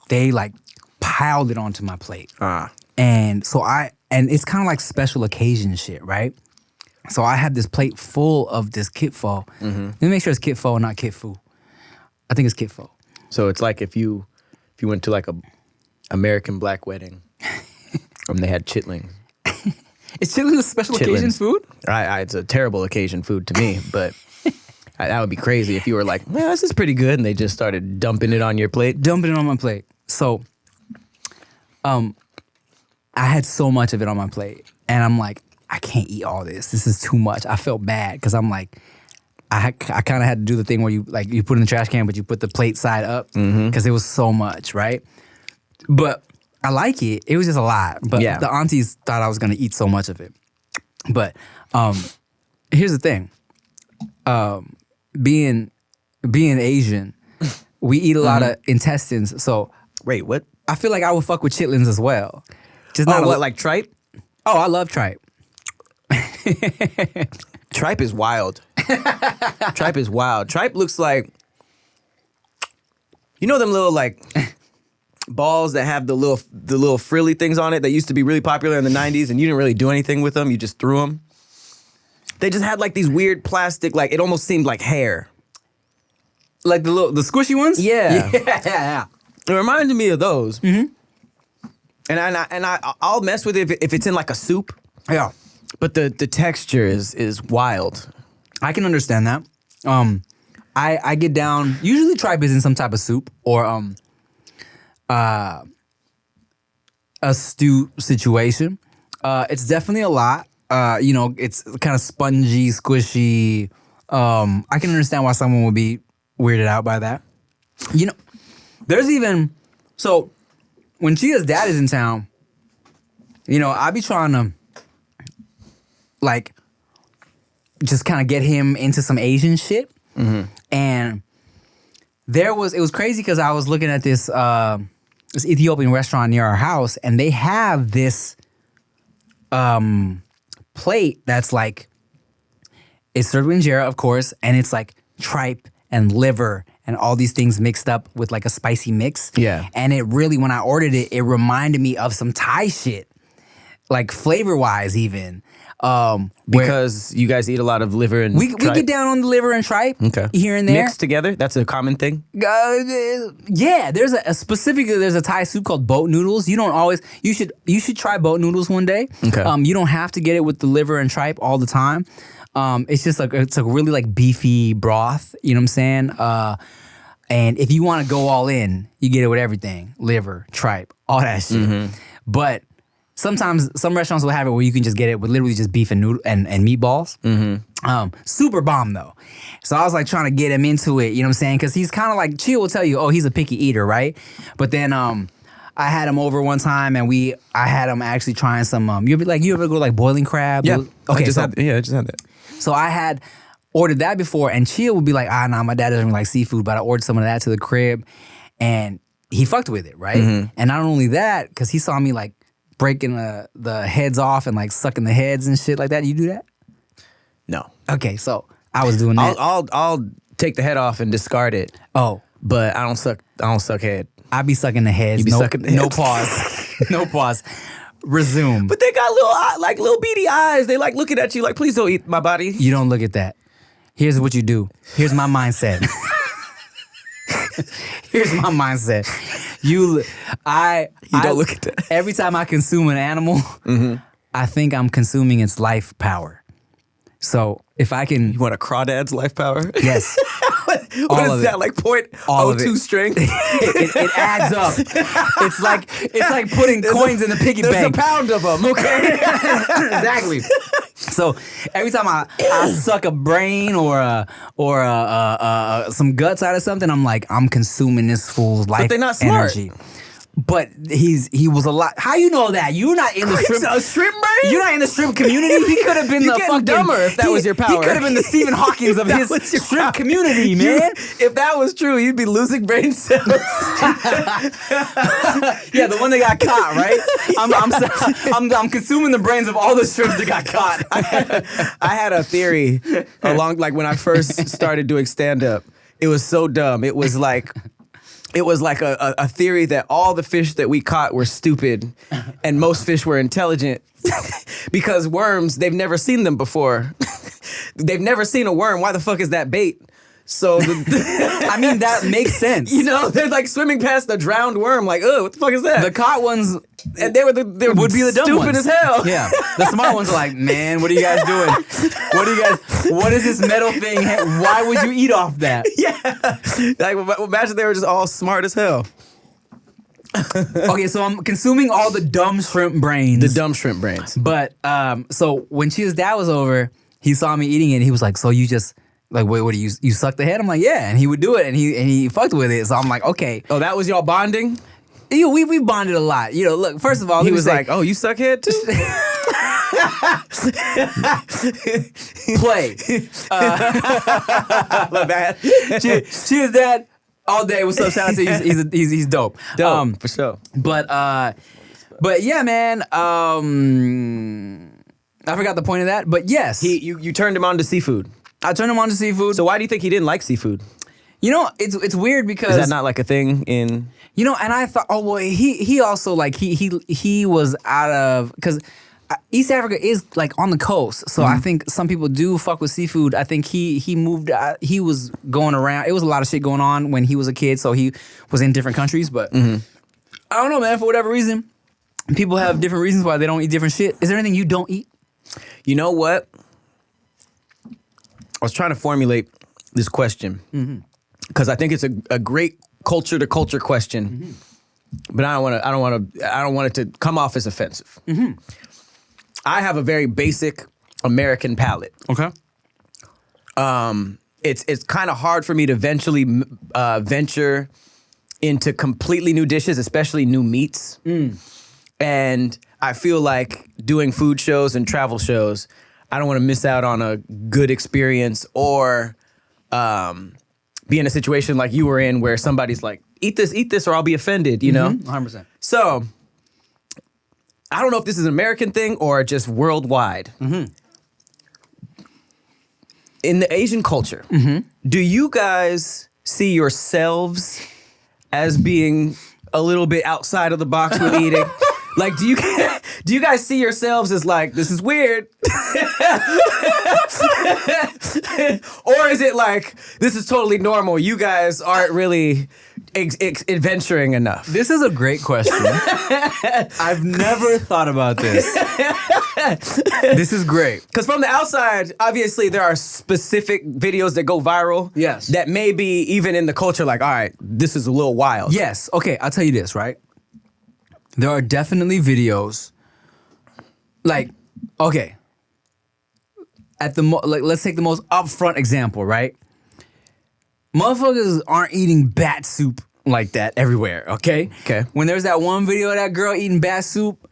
they like piled it onto my plate. And so and it's kind of like special occasion shit, right? So I had this plate full of this kitfo. Let me make sure it's kitfo and not kitfu. I think it's kitfo. So it's like if you went to like a American black wedding, and they had chitlings. Is chitlins a special occasion Chitlins. food? It's a terrible occasion food to me, but that would be crazy if you were like, well, this is pretty good, and they just started dumping it on your plate. Dumping it on my plate. So, I had so much of it on my plate, and I'm like, I can't eat all this. This is too much. I felt bad because I'm like, I kind of had to do the thing where you put it in the trash can, but you put the plate side up because it was so much, right? But I like it. It was just a lot. But the aunties thought I was gonna eat so much of it. But here's the thing. Being Asian, we eat a lot of intestines. So Wait, what? I feel like I would fuck with chitlins as well. Just not What, like tripe? Oh, I love tripe. Tripe is wild. Tripe is wild. Tripe looks like, you know them little like balls that have the little frilly things on it that used to be really popular in the 90s, and you didn't really do anything with them. You just threw them. They just had like these weird plastic, like it almost seemed like hair. Like the squishy ones? Yeah. Yeah. It reminded me of those. Mm-hmm. And I'll mess with it if it's in like a soup. Yeah. But the texture is wild. I can understand that. I get down. Usually, tripe is in some type of soup or a stew situation. It's definitely a lot. It's kind of spongy, squishy. I can understand why someone would be weirded out by that. There's even so when Chia's dad is in town. I be trying to like just kind of get him into some Asian shit. Mm-hmm. And it was crazy because I was looking at this Ethiopian restaurant near our house, and they have this plate that's like, it's served with injera, of course, and it's like tripe and liver and all these things mixed up with like a spicy mix. Yeah. And it really, when I ordered it, it reminded me of some Thai shit, like flavor-wise even. Because you guys eat a lot of liver and We tripe? get down on the liver and tripe here and there. Mixed together? That's a common thing? Yeah, there's there's a Thai soup called boat noodles. You should try boat noodles one day. Okay. You don't have to get it with the liver and tripe all the time. It's just like, it's a really like beefy broth, you know what I'm saying? And if you want to go all in, you get it with everything. Liver, tripe, all that shit. Mm-hmm. But sometimes some restaurants will have it where you can just get it with literally just beef and noodle and meatballs. Mm-hmm. Super bomb though. So I was like trying to get him into it, you know what I'm saying? Because he's kind of like, Chia will tell you, oh, he's a picky eater, right? But then I had him over one time and I had him actually trying some, you ever go like boiling crab? Yeah. Okay, I just had that. So I had ordered that before, and Chia would be like, nah, my dad doesn't really like seafood, but I ordered some of that to the crib, and he fucked with it, right? Mm-hmm. And not only that, because he saw me like breaking the heads off and like sucking the heads and shit like that. You do that? No. Okay, so I was doing that. I'll take the head off and discard it. Oh, But I don't suck head. I be sucking the heads. You be sucking the heads. No pause. No pause. Resume. But they got little beady eyes. They like looking at you like, please don't eat my body. You don't look at that. Here's what you do. Here's my mindset. Here's my mindset. You don't look at that. Every time I consume an animal, I think I'm consuming its life power. So if I can, You want a crawdad's life power? yes, What All is of that? it. Like All of 0.02 it. strength? it adds up. It's like putting coins in the piggy There's bank. a pound of them, okay? Exactly. So every time I suck a brain or some guts out of something, I'm like, I'm consuming this fool's life they're not smart. energy. But he was a lot. How you know that? You're not in the shrimp. A shrimp brain? You're not in the shrimp community. He could have been You're the getting fucking dumber if that was your power. He could have been the Stephen Hawking's of That was his your shrimp power. community, man. If that was true, you'd be losing brain cells. Yeah, the one that got caught, right? I'm consuming the brains of all the shrimps that got caught. I had a theory when I first started doing stand-up. It was so dumb. It was like a theory that all the fish that we caught were stupid and most fish were intelligent because worms, they've never seen them before. They've never seen a worm. Why the fuck is that bait? So I mean, that makes sense. you know, they're like swimming past the drowned worm. Like, oh, what the fuck is that? The caught ones and they would be the dumb stupid ones. as hell. Yeah. The smart ones are like, man, what are you guys doing? What is this metal thing? Why would you eat off that? Yeah. Like, imagine they were just all smart as hell. Okay, so I'm consuming all the dumb shrimp brains. The dumb shrimp brains. But so when Chia's dad was over, he saw me eating it. And he was like, "So you just like what do you suck the head?" I'm like, "Yeah," and he would do it, and he fucked with it. So I'm like, "Okay." Oh, that was y'all bonding? You know, we bonded a lot. You know, look. First of all, He was like, "Oh, you suck head too." "Play." My bad. Chia's dad all day. What's up? Shout out to you. He's dope. Dope, for sure. But yeah, man. I forgot the point of that. But yes, You turned him on to seafood. I turned him on to seafood. So why do you think he didn't like seafood? You know, it's weird because Is that not like a thing in? you know, and I thought, oh well, he also like he was out of because East Africa is like on the coast, so I think some people do fuck with seafood. I think he moved. He was going around. It was a lot of shit going on when he was a kid, so he was in different countries. But I don't know, man. For whatever reason, people have different reasons why they don't eat different shit. Is there anything you don't eat? You know what? I was trying to formulate this question because I think it's a great culture to culture question, but I don't want it to come off as offensive. I have a very basic American palate. Okay. It's kind of hard for me to eventually venture into completely new dishes, especially new meats. And I feel like doing food shows and travel shows, I don't want to miss out on a good experience or be in a situation like you were in where somebody's like, eat this, or I'll be offended, you know? 100%. So, I don't know if this is an American thing or just worldwide. In the Asian culture, do you guys see yourselves as being a little bit outside of the box with eating? Like, do you guys see yourselves as like, this is weird? Or is it like, this is totally normal? You guys aren't really adventuring enough. This is a great question. I've never thought about this. This is great. Because from the outside, obviously there are specific videos that go viral. Yes. That may be even in the culture like, all right, this is a little wild. Yes. Okay, I'll tell you this, right? There are definitely videos like, okay, let's take the most upfront example, right? Motherfuckers aren't eating bat soup like that everywhere, okay? Okay. When there's that one video of that girl eating bat soup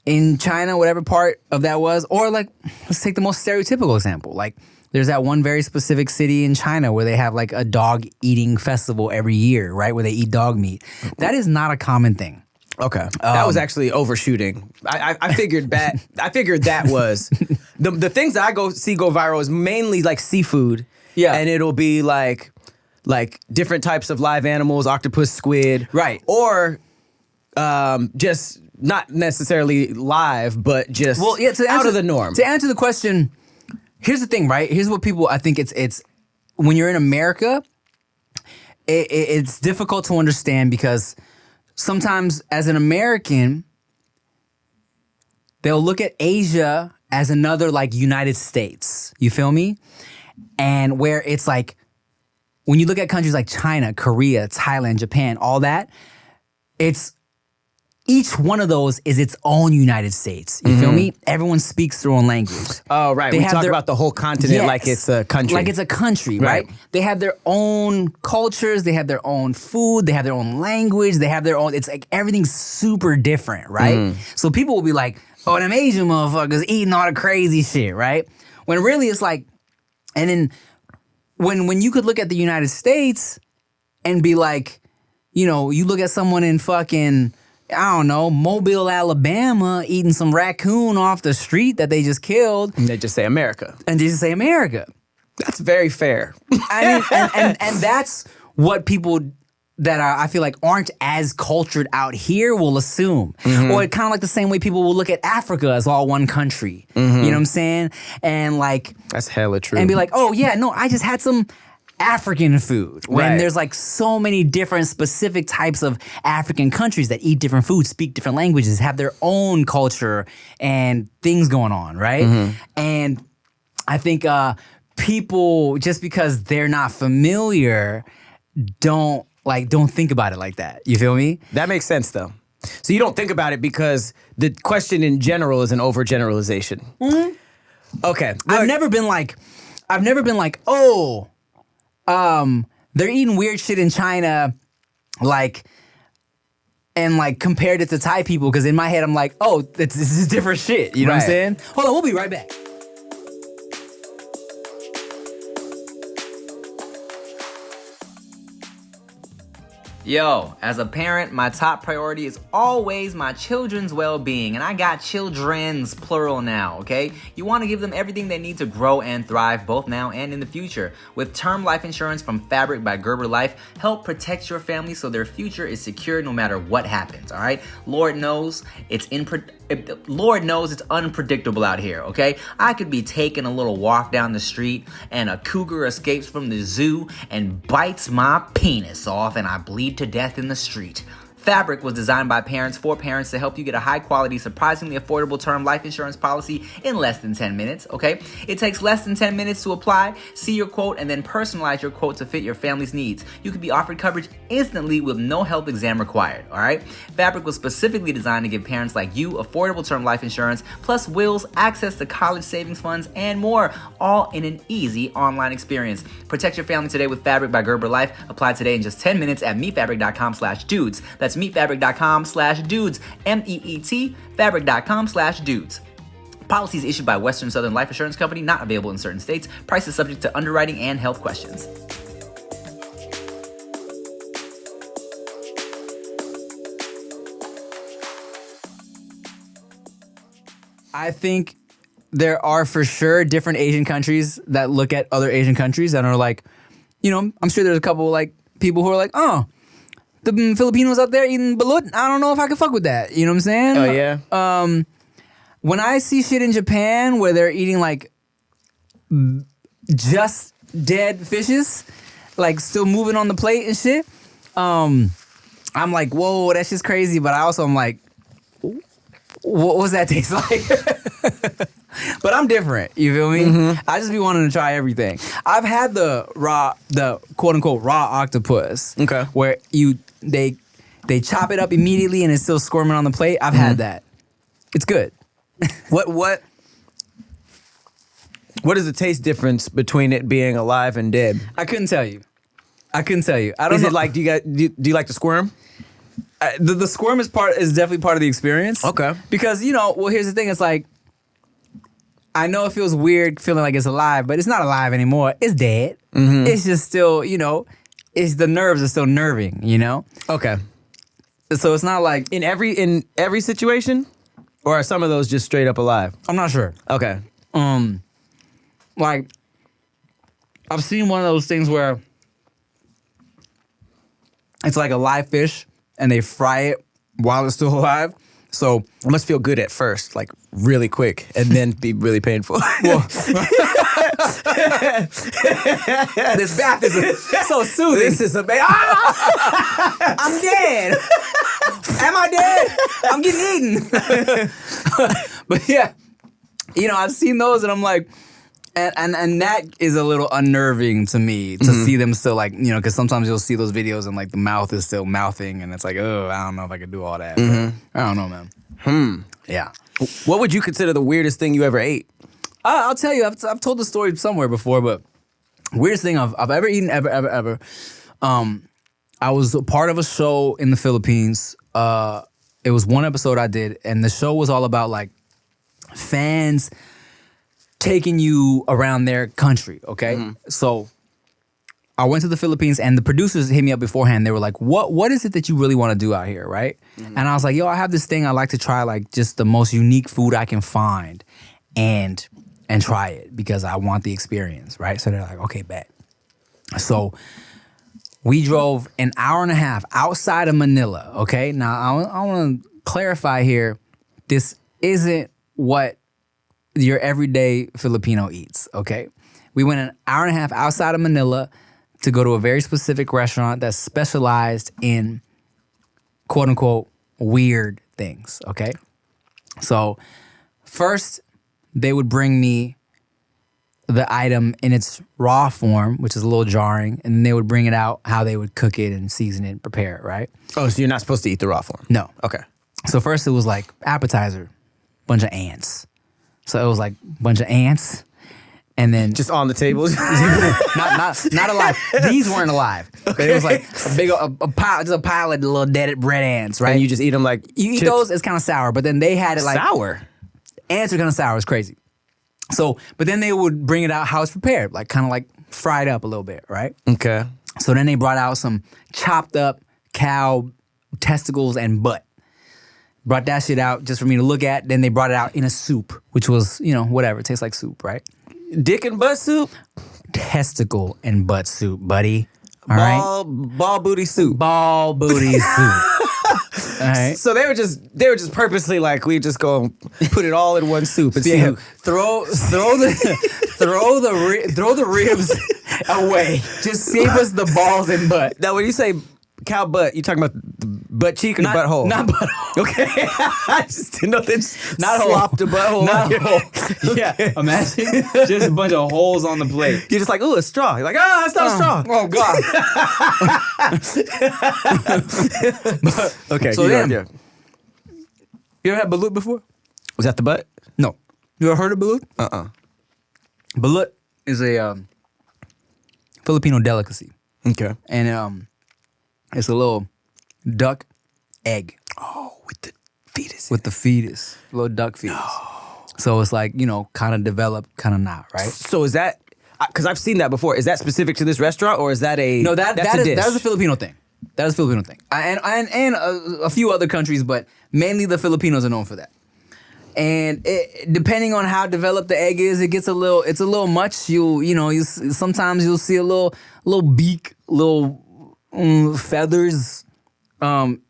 in China, whatever part of that was, or like, let's take the most stereotypical example. Like, there's that one very specific city in China where they have like a dog eating festival every year, right? Where they eat dog meat. That is not a common thing. Okay. That was actually overshooting. I figured that was the things that I go viral is mainly like seafood. Yeah. And it'll be like different types of live animals, octopus, squid. Right. Or just not necessarily live, but just out of the norm. To answer the question, here's the thing, right? Here's what people, I think it's when you're in America, it's difficult to understand because sometimes as an American, they'll look at Asia as another like United States. You feel me? And where it's like, when you look at countries like China, Korea, Thailand, Japan, all that, it's each one of those is its own United States. You feel me? Everyone speaks their own language. Oh, right. They We have talk their- about the whole continent Yes. like it's a country. Like it's a country, right? Right. They have their own cultures, they have their own food, they have their own language, they have their own, it's like everything's super different, right? So people will be like, oh, them Asian motherfuckers eating all the crazy shit, right? When really it's like, and then when you could look at the United States and be like, you know, you look at someone in fucking, I don't know, Mobile, Alabama, eating some raccoon off the street that they just killed, and they just say America. and they just say America. That's very fair. I mean, and that's what people that are, I feel like, aren't as cultured out here will assume. Or kind of like the same way people will look at Africa as all one country. You know what I'm saying? And like, That's hella true. and be like, oh yeah, no, I just had some African food when Right. there's like so many different specific types of African countries that eat different foods, speak different languages, have their own culture and things going on, right? And I think people, just because they're not familiar, don't think about it like that. You feel me? That makes sense, though. So you don't think about it because the question in general is an overgeneralization. Okay. I've never been like, oh, they're eating weird shit in China, like, and like compared it to Thai people, because in my head I'm like, oh, this is different shit. You know what I'm Right. saying? Hold on, we'll be right back. Yo, as a parent, my top priority is always my children's well-being, and I got children's plural now, okay? You want to give them everything they need to grow and thrive both now and in the future. With term life insurance from Fabric by Gerber Life, help protect your family so their future is secure no matter what happens, all right? Lord knows it's unpredictable out here, okay? I could be taking a little walk down the street and a cougar escapes from the zoo and bites my penis off and I bleed to death in the street. Fabric was designed by parents for parents to help you get a high-quality, surprisingly affordable term life insurance policy in less than 10 minutes, okay? It takes less than 10 minutes to apply, see your quote, and then personalize your quote to fit your family's needs. You can be offered coverage instantly with no health exam required, all right? Fabric was specifically designed to give parents like you affordable term life insurance, plus wills, access to college savings funds, and more, all in an easy online experience. Protect your family today with Fabric by Gerber Life. Apply today in just 10 minutes at meetfabric.com/dudes. That's meetfabric.com/dudes, MEET, fabric.com/dudes. Policies issued by Western Southern Life Assurance Company, not available in certain states. Prices subject to underwriting and health questions. I think there are for sure different Asian countries that look at other Asian countries and are like, you know, I'm sure there's a couple like people who are like, oh, the Filipinos out there eating balut, I don't know if I can fuck with that. You know what I'm saying? Oh, yeah? When I see shit in Japan where they're eating like just dead fishes, like still moving on the plate and shit, I'm like, whoa, that's just crazy. But I also am like, what was that taste like? But I'm different. You feel me? I just be wanting to try everything. I've had the quote unquote raw octopus. Okay. Where they chop it up immediately and it's still squirming on the plate. I've had that. It's good. What is the taste difference between it being alive and dead? I couldn't tell you. I don't Is know. it like, do you like to squirm? The squirm is definitely part of the experience. Okay. Because, you know, well, here's the thing. It's like, I know it feels weird feeling like it's alive, but it's not alive anymore. It's dead. It's just still, you know, the nerves are still nerving, you know? Okay. So it's not like, In every situation? Or are some of those just straight up alive? I'm not sure. Okay. Like, I've seen one of those things where it's like a live fish and they fry it while it's still alive. So It must feel good at first, like really quick, and then be really painful. this bath is so soothing. This is amazing. I'm dead. Am I dead? I'm getting eaten. But yeah, you know, I've seen those and I'm like, and that is a little unnerving to me to see them still like, you know, because sometimes you'll see those videos and like the mouth is still mouthing and it's like, oh, I don't know if I could do all that. I don't know, man. Yeah. What would you consider the weirdest thing you ever ate? I'll tell you, I've told the story somewhere before, but weirdest thing I've ever eaten, ever. I was a part of a show in the Philippines. It was one episode I did, and the show was all about like fans taking you around their country, okay? So I went to the Philippines and the producers hit me up beforehand. They were like, what is it that you really want to do out here, right? And I was like, yo, I have this thing I like to try, like just the most unique food I can find and try it because I want the experience, right? So they're like, okay, bet. So we drove an hour and a half outside of Manila, okay? Now, I want to clarify here, this isn't what your everyday Filipino eats, okay? We went an hour and a half outside of Manila to go to a very specific restaurant that's specialized in quote unquote weird things. Okay. So first, they would bring me the item in its raw form, which is a little jarring, and then they would bring it out how they would cook it and season it and prepare it, right? Oh, so you're not supposed to eat the raw form? No. Okay. So first it was like appetizer, bunch of ants. So it was like bunch of ants, and then Just on the tables? not alive. These weren't alive. Okay. It was like a pile, just a pile of little dead bread ants, right? And you just eat them like You eat chips? those, it's kind of sour, but then they had it like Sour? ants are kind of sour. It's crazy. So, but then they would bring it out how it's prepared, like kind of like fried up a little bit, right? Okay. So then they brought out some chopped up cow testicles and butt. Brought that shit out just for me to look at. Then they brought it out in a soup, which was, whatever. It tastes like soup, right? Dick and butt soup? Testicle and butt soup, buddy. All right? Ball booty soup. Ball booty soup. All right. So they were just purposely like, we just go and put it all in one soup and see Yeah, who. throw the ribs away. Just save us the balls and butt. Now, when you say cow butt, you talking about the butt cheek or the butthole? Not butthole. Okay. I just didn't know they just Not hole. slopped the butthole. Not on hole. you. Yeah, imagine just a bunch of holes on the plate. You're just like, ooh, a straw. You're like, it's not a straw. Oh God. Okay. So you then- go, yeah. You ever had balut before? Was that the butt? No. You ever heard of balut? Balut is a Filipino delicacy, Okay. and it's a little duck egg Oh, with the fetus. with the fetus, little duck fetus. So it's like kind of developed, kind of not, right? So is that, because I've seen that before, is that specific to this restaurant or is that a, No, that's that a is dish? that is a Filipino thing. That is a Filipino thing, and a few other countries, but mainly the Filipinos are known for that. And depending on how developed the egg is, it's a little much. Sometimes you'll see a little beak, little feathers, in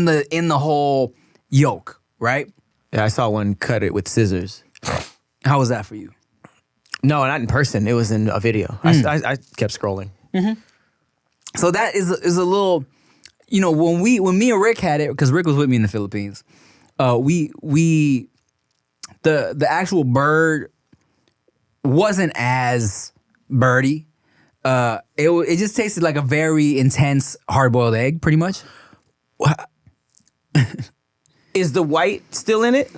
the whole yolk, right? Yeah, I saw one cut it with scissors. How was that for you? No, not in person. It was in a video. I kept scrolling. So that is a little, when me and Rick had it, because Rick was with me in the Philippines, the actual bird wasn't as birdy. It just tasted like a very intense hard boiled egg, pretty much. Is the white still in it?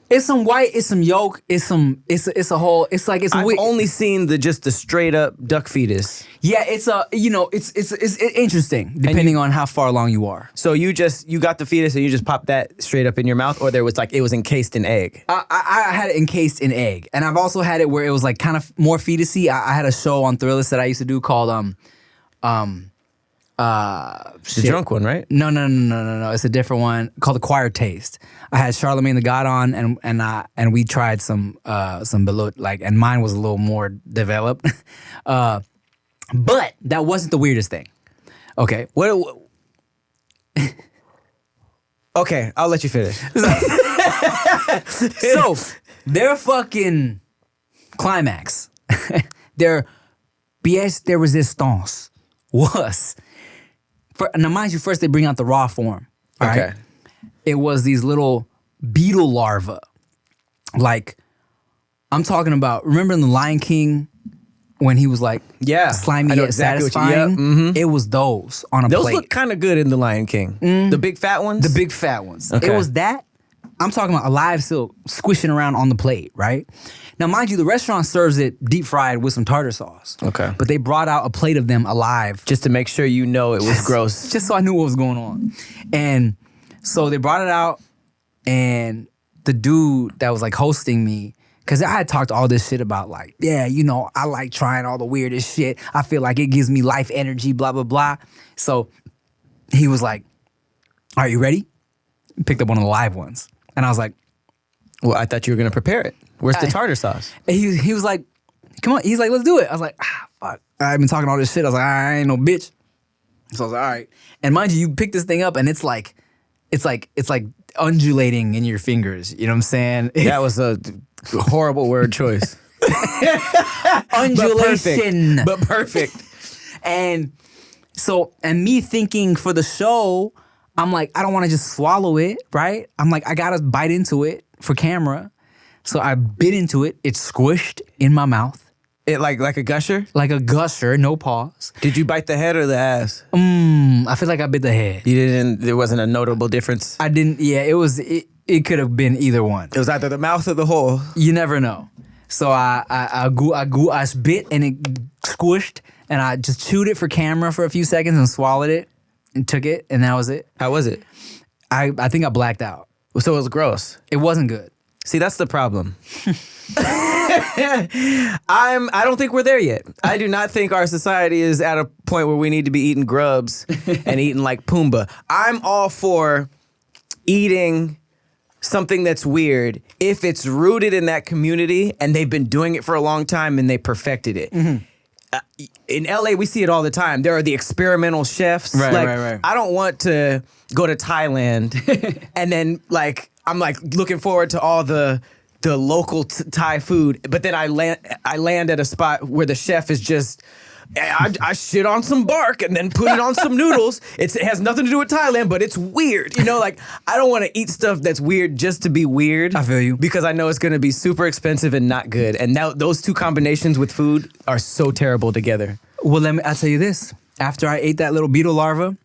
It's some white, it's some yolk, it's a whole. It's like it's I've weird. only seen the straight up duck fetus. Yeah, it's it's interesting depending on how far along you are. So you got the fetus and you just popped that straight up in your mouth, or there was like it was encased in egg. I had it encased in egg, and I've also had it where it was like kind of more fetusy. I had a show on Thrillist that I used to do called The drunk one, right? No. It's a different one called Acquired Taste. I had Charlemagne the God on, and we tried some balut, and mine was a little more developed. But that wasn't the weirdest thing. Okay. What? Okay, I'll let you finish. So their fucking climax, their pièce de résistance was, now mind you, first they bring out the raw form. All Okay. right? It was these little beetle larvae. Like, I'm talking about, remember in The Lion King when he was like Yeah, slimy I know yet exactly what you- satisfying? yeah, mhm. It was those on a Those plate. look kind of good in The Lion King. The big fat ones? The big fat ones. Okay. It was that. I'm talking about alive silk squishing around on the plate, right? Now, mind you, the restaurant serves it deep fried with some tartar sauce. Okay. But they brought out a plate of them alive. Just to make sure you know it was gross. Just so I knew what was going on. And so they brought it out, and the dude that was like hosting me, because I had talked all this shit about like, yeah, I like trying all the weirdest shit. I feel like it gives me life energy, blah, blah, blah. So he was like, all right, you ready? Picked up one of the live ones. And I was like, Well, I thought you were going to prepare it. Where's the tartar sauce? and he was like, come on. He's like, let's do it. I was like, fuck. I've been talking all this shit. I was like, I ain't no bitch. So I was like, all right. And mind you pick this thing up and it's like undulating in your fingers. You know what I'm saying? That was a horrible word choice. Undulation. But perfect. And me thinking for the show, I'm like, I don't want to just swallow it, right? I'm like, I gotta bite into it for camera. So I bit into it. It squished in my mouth. It like a gusher? Like a gusher, no pause. Did you bite the head or the ass? I feel like I bit the head. You didn't. There wasn't a notable difference. I didn't. Yeah, it could have been either one. It was either the mouth or the hole. You never know. So I bit and it squished, and I just chewed it for camera for a few seconds and swallowed it and took it, and that was it. How was it? I think I blacked out. So it was gross. It wasn't good. See, that's the problem. I don't think we're there yet. I do not think our society is at a point where we need to be eating grubs and eating like Pumbaa. I'm all for eating something that's weird if it's rooted in that community and they've been doing it for a long time and they perfected it. In LA, we see it all the time. There are the experimental chefs. Right. I don't want to go to Thailand and then I'm looking forward to all the local Thai food, but then I land at a spot where the chef is just I shit on some bark and then put it on some noodles. It has nothing to do with Thailand, but it's weird. I don't want to eat stuff that's weird just to be weird. I feel you. Because I know it's going to be super expensive and not good. And now those two combinations with food are so terrible together. Well, I'll tell you this. After I ate that little beetle larva,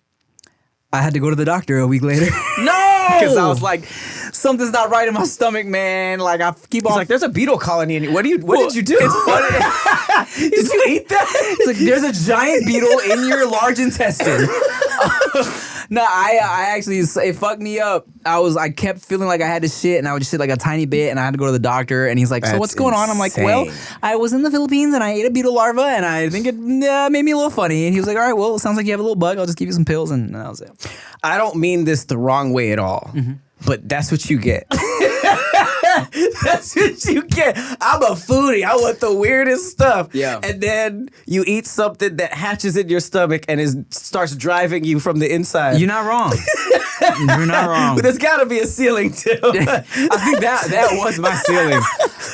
I had to go to the doctor a week later. No! Because I was like, something's not right in my stomach, man. Like I keep on. He's like, there's a beetle colony in you. What did you do? It's funny. Did you eat that? It's like there's a giant beetle in your large intestine. No, I actually, it fucked me up. I kept feeling like I had to shit, and I would just shit like a tiny bit, and I had to go to the doctor, and he's like, so what's going on? I'm like, well, I was in the Philippines, and I ate a beetle larva, and I think it made me a little funny. And he was like, all right, well, it sounds like you have a little bug. I'll just give you some pills, and that was it. I don't mean this the wrong way at all, but that's what you get. That's what you get. I'm a foodie. I want the weirdest stuff. Yeah. And then you eat something that hatches in your stomach and starts driving you from the inside. You're not wrong. You're not wrong. But there's got to be a ceiling too. I think that was my ceiling.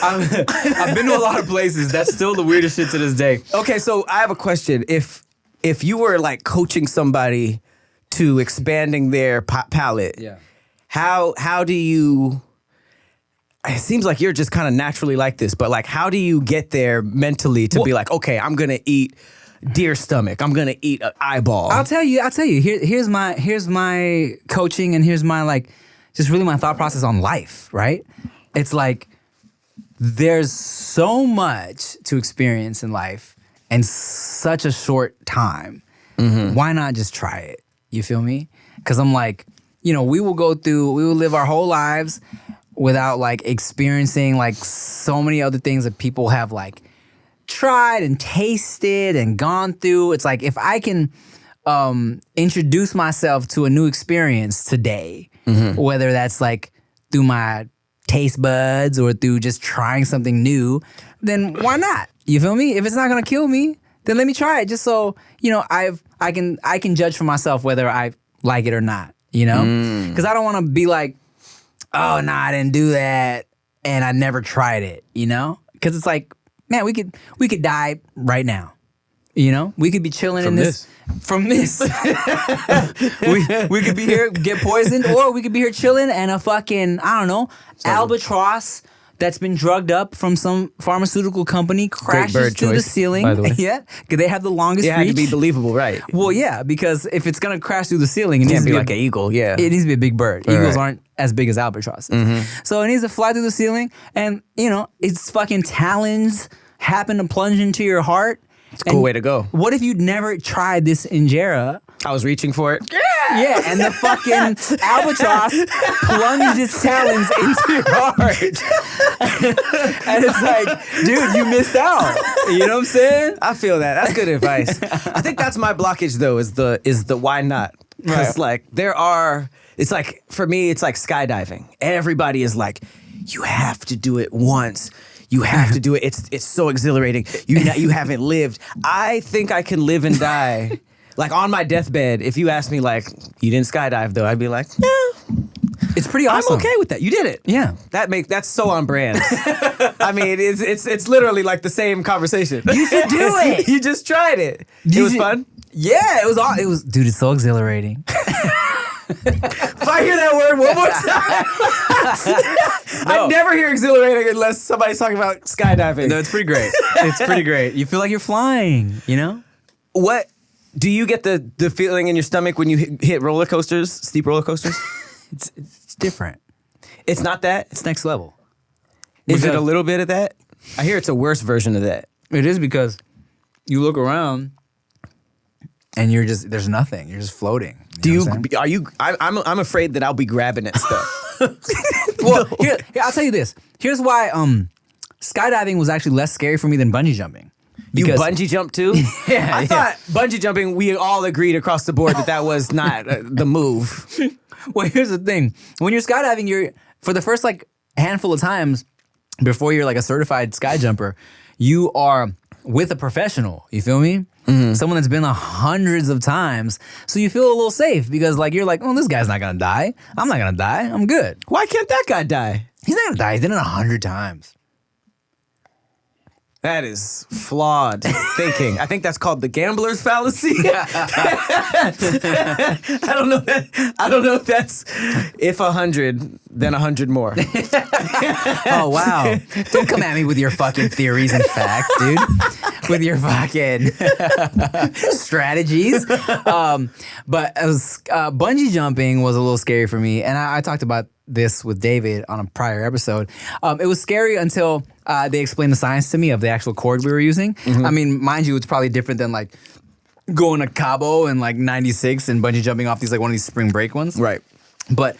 I've been to a lot of places. That's still the weirdest shit to this day. Okay, so I have a question. If you were like coaching somebody to expanding their palate, how do you? It seems like you're just kind of naturally like this, but like, how do you get there mentally to be like, okay, I'm gonna eat deer stomach, I'm gonna eat an eyeball? I'll tell you. Here's my coaching, and here's my just really my thought process on life. Right? It's like there's so much to experience in life in such a short time. Why not just try it? You feel me? Because I'm like, we will live our whole lives without experiencing so many other things that people have tried and tasted and gone through. It's like if I can introduce myself to a new experience today, whether that's through my taste buds or through just trying something new, then why not? You feel me? If it's not gonna kill me, then let me try it just so I can judge for myself whether I like it or not. Because I don't want to be like, oh, nah, I didn't do that, and I never tried it, Because it's like, man, we could die right now, We could be chilling from this. we could be here, get poisoned, or we could be here chilling, and a fucking, I don't know, albatross that's been drugged up from some pharmaceutical company crashes through the ceiling. By the way. Yeah, because they have the longest reach. It had to be believable, right? Well, yeah, because if it's gonna crash through the ceiling, it It needs can't to be be like an eagle, yeah. It needs to be a big bird. Right, Eagles right. aren't as big as albatrosses. So it needs to fly through the ceiling, and its fucking talons happen to plunge into your heart. It's a cool way to go. What if you'd never tried this injera? I was reaching for it. Yeah, and the fucking albatross plunged its talons into your heart. And it's like, dude, you missed out. You know what I'm saying? I feel that. That's good advice. I think that's my blockage though, is the why not? Because it's like, for me, it's like skydiving. Everybody is like, you have to do it once. You have to do it. It's so exhilarating. You haven't lived. I think I can live and die. On my deathbed, if you ask me you didn't skydive though, I'd be like, yeah. It's pretty awesome. I'm okay with that. You did it. Yeah. That's so on brand. I mean, it's literally like the same conversation. You should do it. You just tried it. It was fun. Yeah, it was dude, it's so exhilarating. If I hear that word one more time, I never hear exhilarating unless somebody's talking about skydiving. No, it's pretty great. It's pretty great. You feel like you're flying, you know? What do you get the feeling in your stomach when you hit roller coasters, steep roller coasters? It's different. It's not that. It's next level. Is it a Because- little bit of that? I hear it's a worse version of that. It is because you look around and there's nothing. You're just floating. know what I'm saying? Are you? I'm afraid that I'll be grabbing at stuff. Well, here, I'll tell you this. Here's why skydiving was actually less scary for me than bungee jumping. You Because- bungee jump too? Yeah, I yeah. thought bungee jumping, we all agreed across the board that was not the move. Well, here's the thing. When you're skydiving, you're for the first like handful of times before you're like a certified sky jumper, you are with a professional. You feel me? Someone that's been hundreds of times. So you feel a little safe because like you're like, oh, this guy's not gonna die. I'm not gonna die. I'm good. Why can't that guy die? He's not gonna die. He's done it 100 times. That is flawed thinking. I think that's called the gambler's fallacy. I don't know. I don't know if that's if 100, then 100 more. Oh wow! Don't come at me with your fucking theories and facts, dude. With your fucking strategies. But bungee jumping was a little scary for me, and I talked about this with David on a prior episode. It was scary until they explained the science to me of the actual cord we were using. I mean, mind you, it's probably different than like going to Cabo in like '96 and bungee jumping off these like one of these spring break ones. Right. But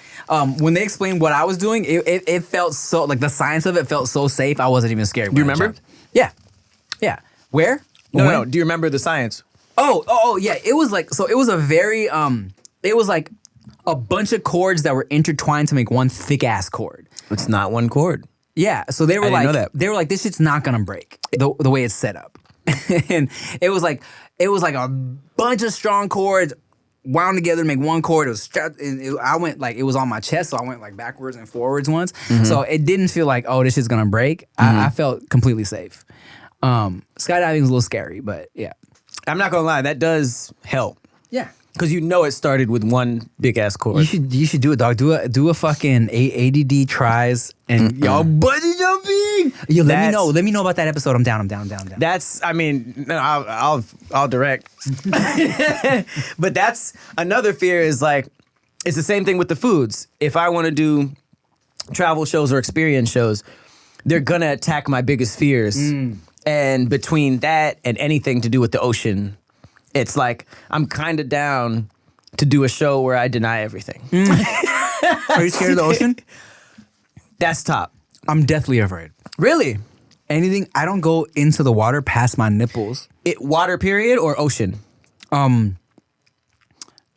when they explained what I was doing, it felt so like the science of it felt so safe. I wasn't even scared. Do you when I remember? jumped. Yeah. Yeah. Where? No. When? Do you remember the science? Oh, yeah. It was like so. It was a very It was like a bunch of cords that were intertwined to make one thick ass cord. It's not one cord. Yeah. So they were I didn't like, know that. they were like, this shit's not gonna break the way it's set up. And it was like a bunch of strong cords wound together to make one cord. It was strapped. I went like it was on my chest, so I went like backwards and forwards once. So it didn't feel like this shit's gonna break. I felt completely safe. Skydiving is a little scary, but yeah. I'm not gonna lie. That does help Yeah. because you know it started with one big ass cord. You should do it, dog. Do a fucking ADD tries and y'all bungee jumping. Yo, let me know about that episode. I'm down. That's, I mean, no, I'll direct. But that's another fear is like, it's the same thing with the foods. If I want to do travel shows or experience shows, they're gonna attack my biggest fears. And between that and anything to do with the ocean, it's like, I'm kind of down to do a show where I deny everything. Are you scared of the ocean? That's top. I'm deathly afraid. Really? Anything, I don't go into the water past my nipples. Water period or ocean?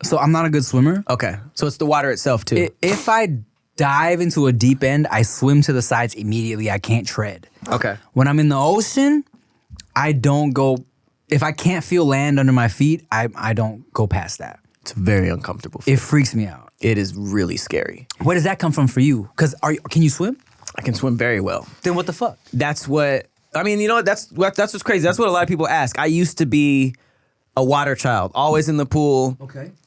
So I'm not a good swimmer. Okay. So it's the water itself too. If I dive into a deep end, I swim to the sides immediately. I can't tread. Okay. When I'm in the ocean, I don't go. If I can't feel land under my feet, I don't go past that. It's very uncomfortable. It freaks me out. It is really scary. Where does that come from for you? Because can you swim? I can swim very well. Then what the fuck? That's what I mean. You know what? That's what's crazy. That's what a lot of people ask. I used to be a water child, always in the pool,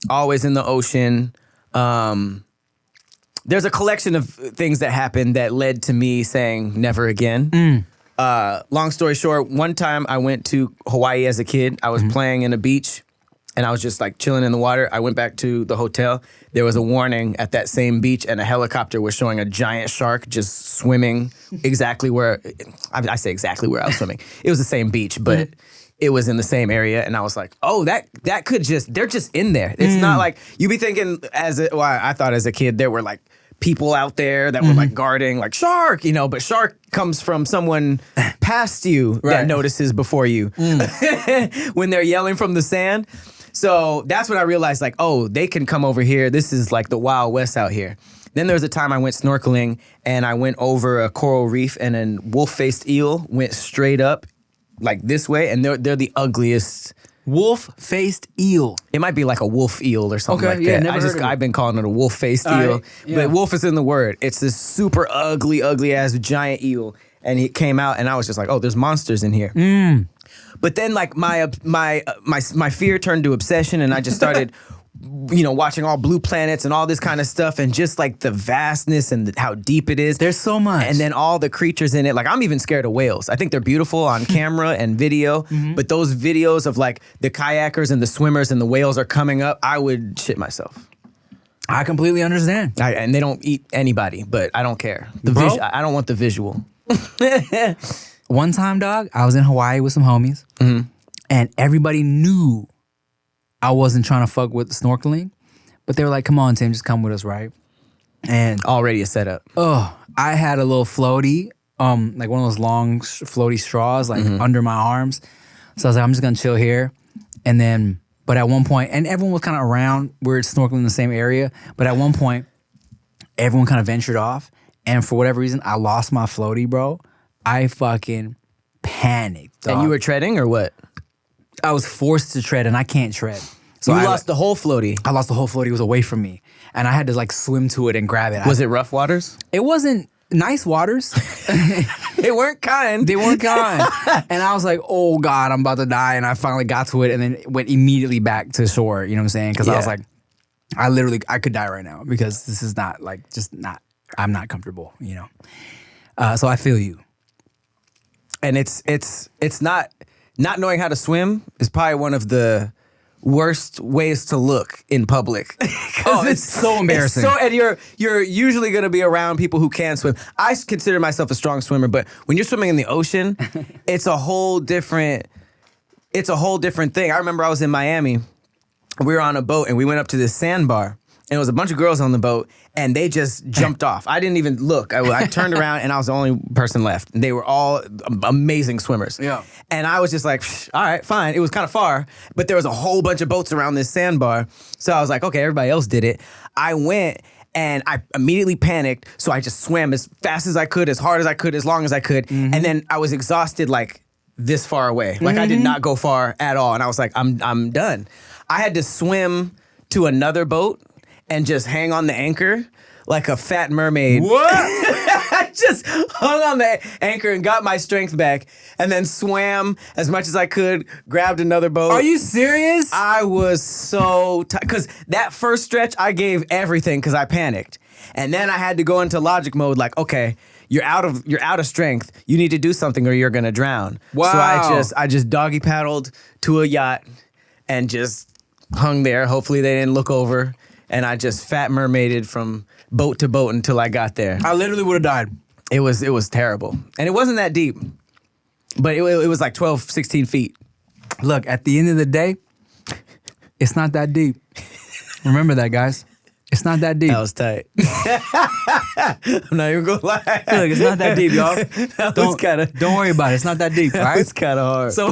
always in the ocean. There's a collection of things that happened that led to me saying never again. Long story short, one time I went to Hawaii as a kid. I was playing in a beach and I was just like chilling in the water. I went back to the hotel. There was a warning at that same beach and a helicopter was showing a giant shark just swimming exactly where, I say exactly where I was swimming. It was the same beach, but it was in the same area. And I was like, oh, that could they're just in there. It's not like, you be thinking I thought as a kid there were like people out there that were like guarding like shark, but shark comes from someone past you that notices before you when they're yelling from the sand. So that's when I realized like, oh, they can come over here. This is like the Wild West out here. Then there was a time I went snorkeling and I went over a coral reef and a wolf-faced eel went straight up like this way. And they're the ugliest Wolf-faced eel. It might be like a wolf eel or something Okay, like yeah, that. never heard of it. I've been calling it a wolf-faced All eel. right, yeah. But wolf is in the word. It's this super ugly ass giant eel. And he came out and I was just like, oh, there's monsters in here. But then like my fear turned to obsession and I just started watching all blue planets and all this kind of stuff and just like the vastness and how deep it is. There's so much. And then all the creatures in it. Like I'm even scared of whales. I think they're beautiful on camera and video, but those videos of like the kayakers and the swimmers and the whales are coming up, I would shit myself. I completely understand. And they don't eat anybody, but I don't care. Bro? I don't want the visual. One time, dog, I was in Hawaii with some homies, and everybody knew I wasn't trying to fuck with snorkeling, but they were like, come on, Tim, just come with us, right? And Already a setup. I had a little floaty, like one of those long floaty straws, like under my arms. So I was like, I'm just gonna chill here. And then, but at one point, and everyone was kind of around, we were snorkeling in the same area, but at one point, everyone kind of ventured off. And for whatever reason, I lost my floaty, bro. I fucking panicked, dog. And you were treading or what? I was forced to tread, and I can't tread. So You I lost the whole floaty. I lost the whole floaty. It was away from me. And I had to like swim to it and grab it. Was it rough waters? It wasn't nice waters. They weren't kind. They weren't kind. And I was like, oh God, I'm about to die. And I finally got to it and then went immediately back to shore. You know what I'm saying? Because I was Yeah. like, I could die right now because this is not like, I'm not comfortable, So I feel you. And it's not knowing how to swim is probably one of the worst ways to look in public. Oh, it's so embarrassing. And you're usually going to be around people who can swim. I consider myself a strong swimmer, but when you're swimming in the ocean, it's a whole different thing. I remember I was in Miami. We were on a boat and we went up to this sandbar. And it was a bunch of girls on the boat, and they just jumped off. I didn't even look. I turned around, and I was the only person left. And they were all amazing swimmers. Yeah. And I was just like, all right, fine. It was kind of far, but there was a whole bunch of boats around this sandbar. So I was like, okay, everybody else did it. I went, and I immediately panicked, so I just swam as fast as I could, as hard as I could, as long as I could. And then I was exhausted, like, this far away. Like, I did not go far at all. And I was like, I'm done. I had to swim to another boat and just hang on the anchor like a fat mermaid. What? I just hung on the anchor and got my strength back and then swam as much as I could, grabbed another boat. Are you serious? I was so tired. Because that first stretch, I gave everything because I panicked. And then I had to go into logic mode like, okay, you're out of strength. You need to do something or you're going to drown. Wow. So I just doggy paddled to a yacht and just hung there. Hopefully they didn't look over. And I just fat mermaided from boat to boat until I got there. I literally would have died. It was terrible. And it wasn't that deep. But it was like 12, 16 feet. Look, at the end of the day, it's not that deep. Remember that, guys. It's not that deep. That was tight. I'm not even gonna lie. Look, it's not that deep, y'all. Don't worry about it. It's not that deep, all right? It's kind of hard. So,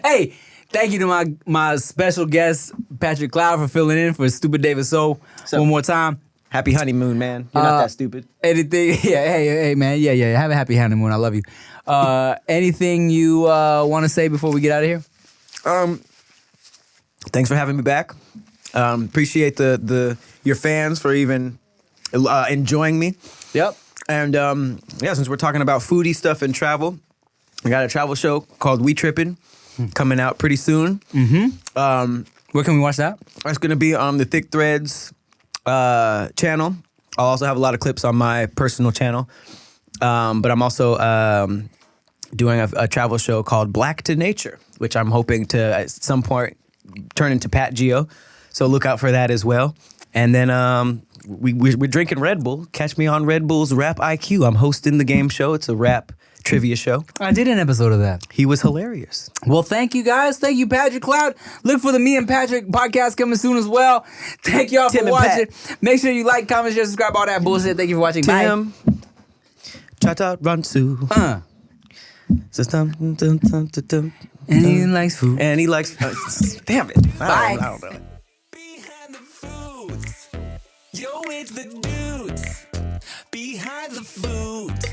hey, thank you to my special guest, Patrick Cloud, for filling in for Stupid David So. One more time. Happy honeymoon, man. You're not that stupid. Anything? Yeah, hey, man. Yeah. Have a happy honeymoon. I love you. Anything you want to say before we get out of here? Thanks for having me back. Appreciate your fans for even enjoying me. Yep. And since we're talking about foodie stuff and travel, I got a travel show called We Trippin' coming out pretty soon. Where can we watch that? That's going to be on the Thick Threads channel. I'll also have a lot of clips on my personal channel. But I'm also doing a travel show called Black to Nature, which I'm hoping to at some point turn into Pat Geo. So look out for that as well. And then we're drinking Red Bull. Catch me on Red Bull's Rap IQ. I'm hosting the game show. It's a rap trivia show. I did an episode of that. He was hilarious. Well, thank you guys. Thank you, Patrick Cloud. Look for the Me and Patrick podcast coming soon as well. Thank y'all Tim for and watching. Pat. Make sure you like, comment, share, subscribe, all that bullshit. Thank you for watching. Tim, Chata Ransu. Bye. And he likes food. And he likes. Damn it. Bye. I don't know. Behind the foods. Yo, it's the dudes. Behind the foods.